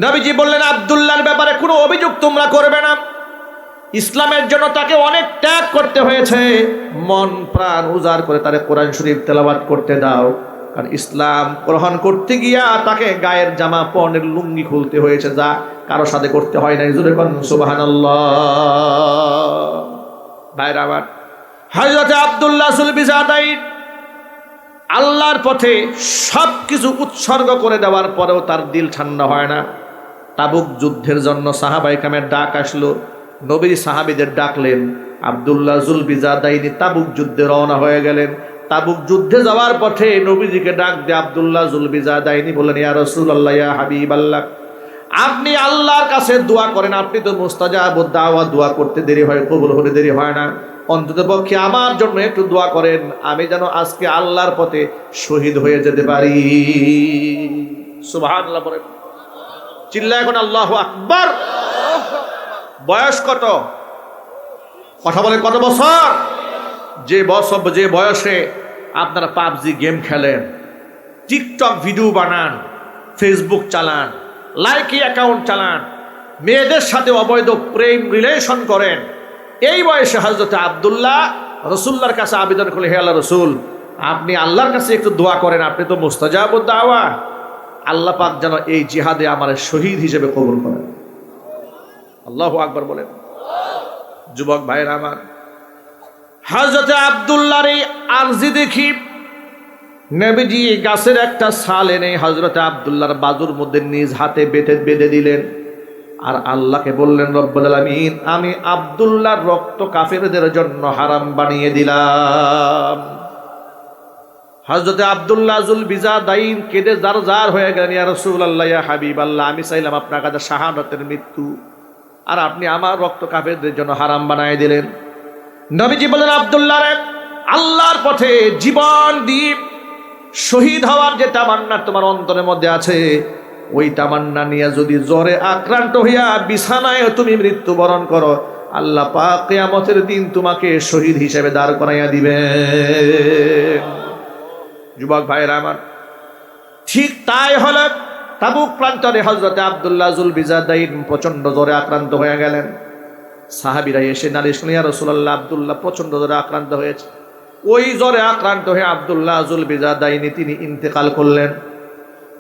নবীজি বললেন, আব্দুল্লাহর ব্যাপারে কোনো অভিযোগ তোমরা করবে না। ইসলামের জন্য তাকে অনেক ত্যাগ করতে হয়েছে, মন প্রাণ উজাড় করে তারে কোরআন শরীফ তেলাওয়াত করতে দাও। কারণ ইসলাম গ্রহণ করতে গিয়া তাকে গায়ের জামা পনের লুঙ্গি খুলতে হয়েছে, যা কারো সাথে করতে হয় না। জোরে কোন সুবহানাল্লাহ। ভাইরা আমার, হযরতে আব্দুল্লাহ জুল বিজাদাইন আল্লাহর পথে সবকিছু উৎসর্গ করে দেওয়ার পরেও তার দিল ঠান্ডা হয় না। তাবুক যুদ্ধের জন্য সাহাবায়ে কেরামের ডাক আসলো, নবী সাহাবীদের ডাকলেন। আব্দুল্লাহ জুল বিজাদাইনি তাবুক যুদ্ধে রওনা হয়ে গেলেন। তাবুক যুদ্ধে যাওয়ার পথে নবীজিকে ডাক দিয়ে আব্দুল্লাহ জুল বিজাদাইনি বললেন, ইয়া রাসূলুল্লাহ, ইয়া হাবিবাল্লাহ, আপনি আল্লাহর কাছে দোয়া করেন। আপনি তো মুস্তাজাবুদ দাওয়া, দোয়া করতে দেরি হয়, কবুল হতে দেরি হয় না। অন্ততপক্ষে আমার জন্য একটু দোয়া করেন, আমি যেন আজকে আল্লাহর পথে শহীদ হয়ে যেতে পারি। সুবহানাল্লাহ বলেন, চিল্লায় এখন আল্লাহু আকবার। বয়স কত? কথা বলে কত বছর? যে বয়সে আপনারা পাবজি গেম খেলেন, টিকটক ভিডিও বানান, ফেসবুক চালান, লাইকি অ্যাকাউন্ট চালান, মেয়েদের সাথে অবৈধ প্রেম রিলেশন করেন, এই বয়সে হযরত আব্দুল্লাহ রাসূলুল্লাহর কাছে আবেদন করলেন, হে আল্লাহ রাসূল, আপনি আল্লাহর কাছে একটু দোয়া করেন, আপনি তো মুস্তাজাবুদ দাওয়া, আল্লাহ পাক যেন এই জিহাদে আমার শহীদ হিসেবে কবুল করেন। আল্লাহু আকবার বলেন। যুবক ভাইরা আমার, হযরত আব্দুল্লাহর এই আরজি দেখি নবীজি গাছের একটা ছাল এনে হযরত আব্দুল্লাহর বাজুর মধ্যে নিজ হাতে বেঁধে দিলেন, আর আল্লাহকে বললেন, রব্বুল আলামিন, আমি আব্দুল্লাহর রক্ত কাফেরদের জন্য হারাম বানিয়ে দিলাম। হযরত আব্দুল্লাহ জুল বিজাদাইন কেঁদে জার হয়ে গেলেন, ইয়া রাসূলুল্লাহ, ইয়া হাবিবাল্লাহ, আমি চাইলাম আপনার কাছে শাহাদাতের মৃত্যু, আর আপনি আমার রক্ত কাফেরদের জন্য হারাম বানায় দিলেন। নবীজি বলেন, আব্দুল্লাহ রে, আল্লাহর পথে জীবন দিয়ে শহীদ হওয়ার যে তামান্না তোমার অন্তরের মধ্যে আছে, ওই তামান্না নিয়ে যদি জ্বরে আক্রান্ত হইয়া বিছানায় তুমি মৃত্যুবরণ করো, আল্লাহ পাক কিয়ামতের দিন তোমাকে শহীদ হিসেবে দাঁড় করাইয়া দিবেন। যুবক ভাইরা আমার, ঠিক তাই হলো। তাবুক প্রান্তরে হযরত আব্দুল্লাহ জুল বিজাদাইন প্রচন্ড জ্বরে আক্রান্ত হয়ে গেলেন। সাহাবীরা এসে নালিশ করলেন, ইয়া রাসূলুল্লাহ, আব্দুল্লাহ প্রচন্ড জ্বরে আক্রান্ত হয়েছে। ওই জ্বরে আক্রান্ত হয়ে আব্দুল্লাহ জুল বিজাদাইনি তিনি ইন্তেকাল করলেন।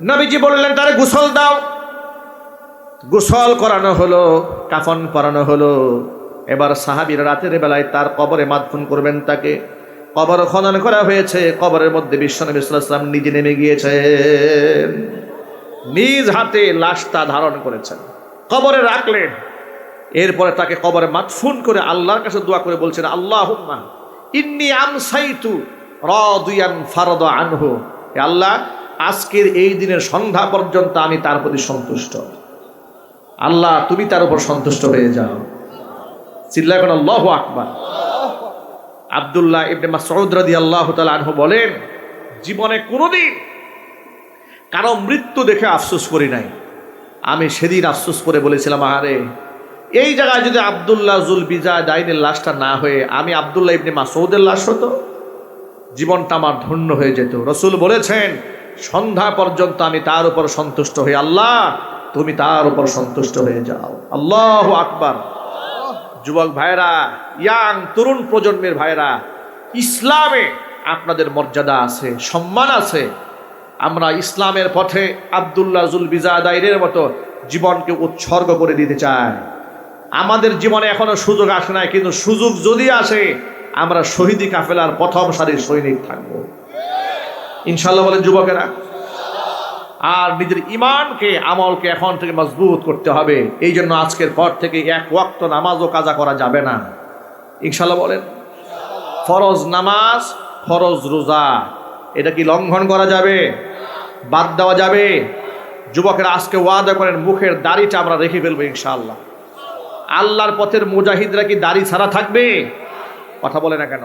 নবীজি বললেন তারে গোসল দাও। গোসল করানো হলো, কাফন পরানো হলো। এবার সাহাবীরা রাতের বেলায় তার কবরে মাদফুন করবেন তাকে। কবর খনন করা হয়েছে, কবরের মধ্যে বিশ্বনবী সাল্লাল্লাহু আলাইহি ওয়াসাল্লাম নিজে নেমে গিয়েছেন, নিজ হাতে লাশটা ধারণ করেছেন, কবরে রাখলেন। এরপরে তাকে কবরে মাদফুন করে আল্লাহর কাছে দোয়া করে বলছেন, আল্লাহুম্মা ইন্নী আমসাইতু রাদিয়ান ফারদা আনহু, হে আল্লাহ আজকের এই দিনের সন্ধ্যা পর্যন্ত আমি তার প্রতি সন্তুষ্ট। আল্লাহ তুমি তার উপর সন্তুষ্ট হয়ে যাও। চিল্লায় বলেন আল্লাহু আকবার। আব্দুল্লাহ ইবনে মাসউদ রাদিয়াল্লাহু তাআলা আনহু বলেন, জীবনে কোনোদিন কারো মৃত্যু দেখে আফসোস করি নাই। আমি সেদিন আফসোস করে বলেছিলাম, আহারে এই জায়গায় যদি আব্দুল্লাহ জুল বিজাদাইনের লাশটা না হয়ে আমি আব্দুল্লাহ ইবনে মাসউদের লাশ হতো, জীবনটা আমার ধন্য হয়ে যেত। রাসূল বলেছেন, সন্ধ্যা পর্যন্ত আমি তার উপর সন্তুষ্ট হই, আল্লাহ তুমি তার উপর সন্তুষ্ট হয়ে যাও। আল্লাহু আকবার। যুবক ভাইরা, ইয়াং তরুণ প্রজন্মের ভাইরা, ইসলামে আপনাদের মর্যাদা আছে, সম্মান আছে। আমরা ইসলামের পথে আব্দুল্লাহ জুল বিজাদাইনের মতো জীবনকে উৎসর্গ করে দিতে চাই। আমাদের জীবনে এখনো সুযোগ আসে নাই, কিন্তু সুযোগ যদি আসে আমরা শহীদি কাফেলার প্রথম সারির সৈনিক থাকবো ইনশাআল্লাহ। বলেন যুবকেরা। আর নিজের ইমানকে, আমলকে এখন থেকে মজবুত করতে হবে। এই জন্য আজকের পর থেকে এক ওয়াক্ত নামাজও কাজা করা যাবে না ইনশাআল্লাহ। বলেন ফরজ নামাজ, ফরজ রোজা, এটা কি লঙ্ঘন করা যাবে? বাদ দেওয়া যাবে? যুবকেরা আজকে ওয়াদা করেন, মুখের দাড়িটা আমরা রেখে ফেলবো ইনশাআল্লাহ। আল্লাহর পথের মুজাহিদরা কি দাড়ি ছাড়া থাকবে? কথা বলে না কেন?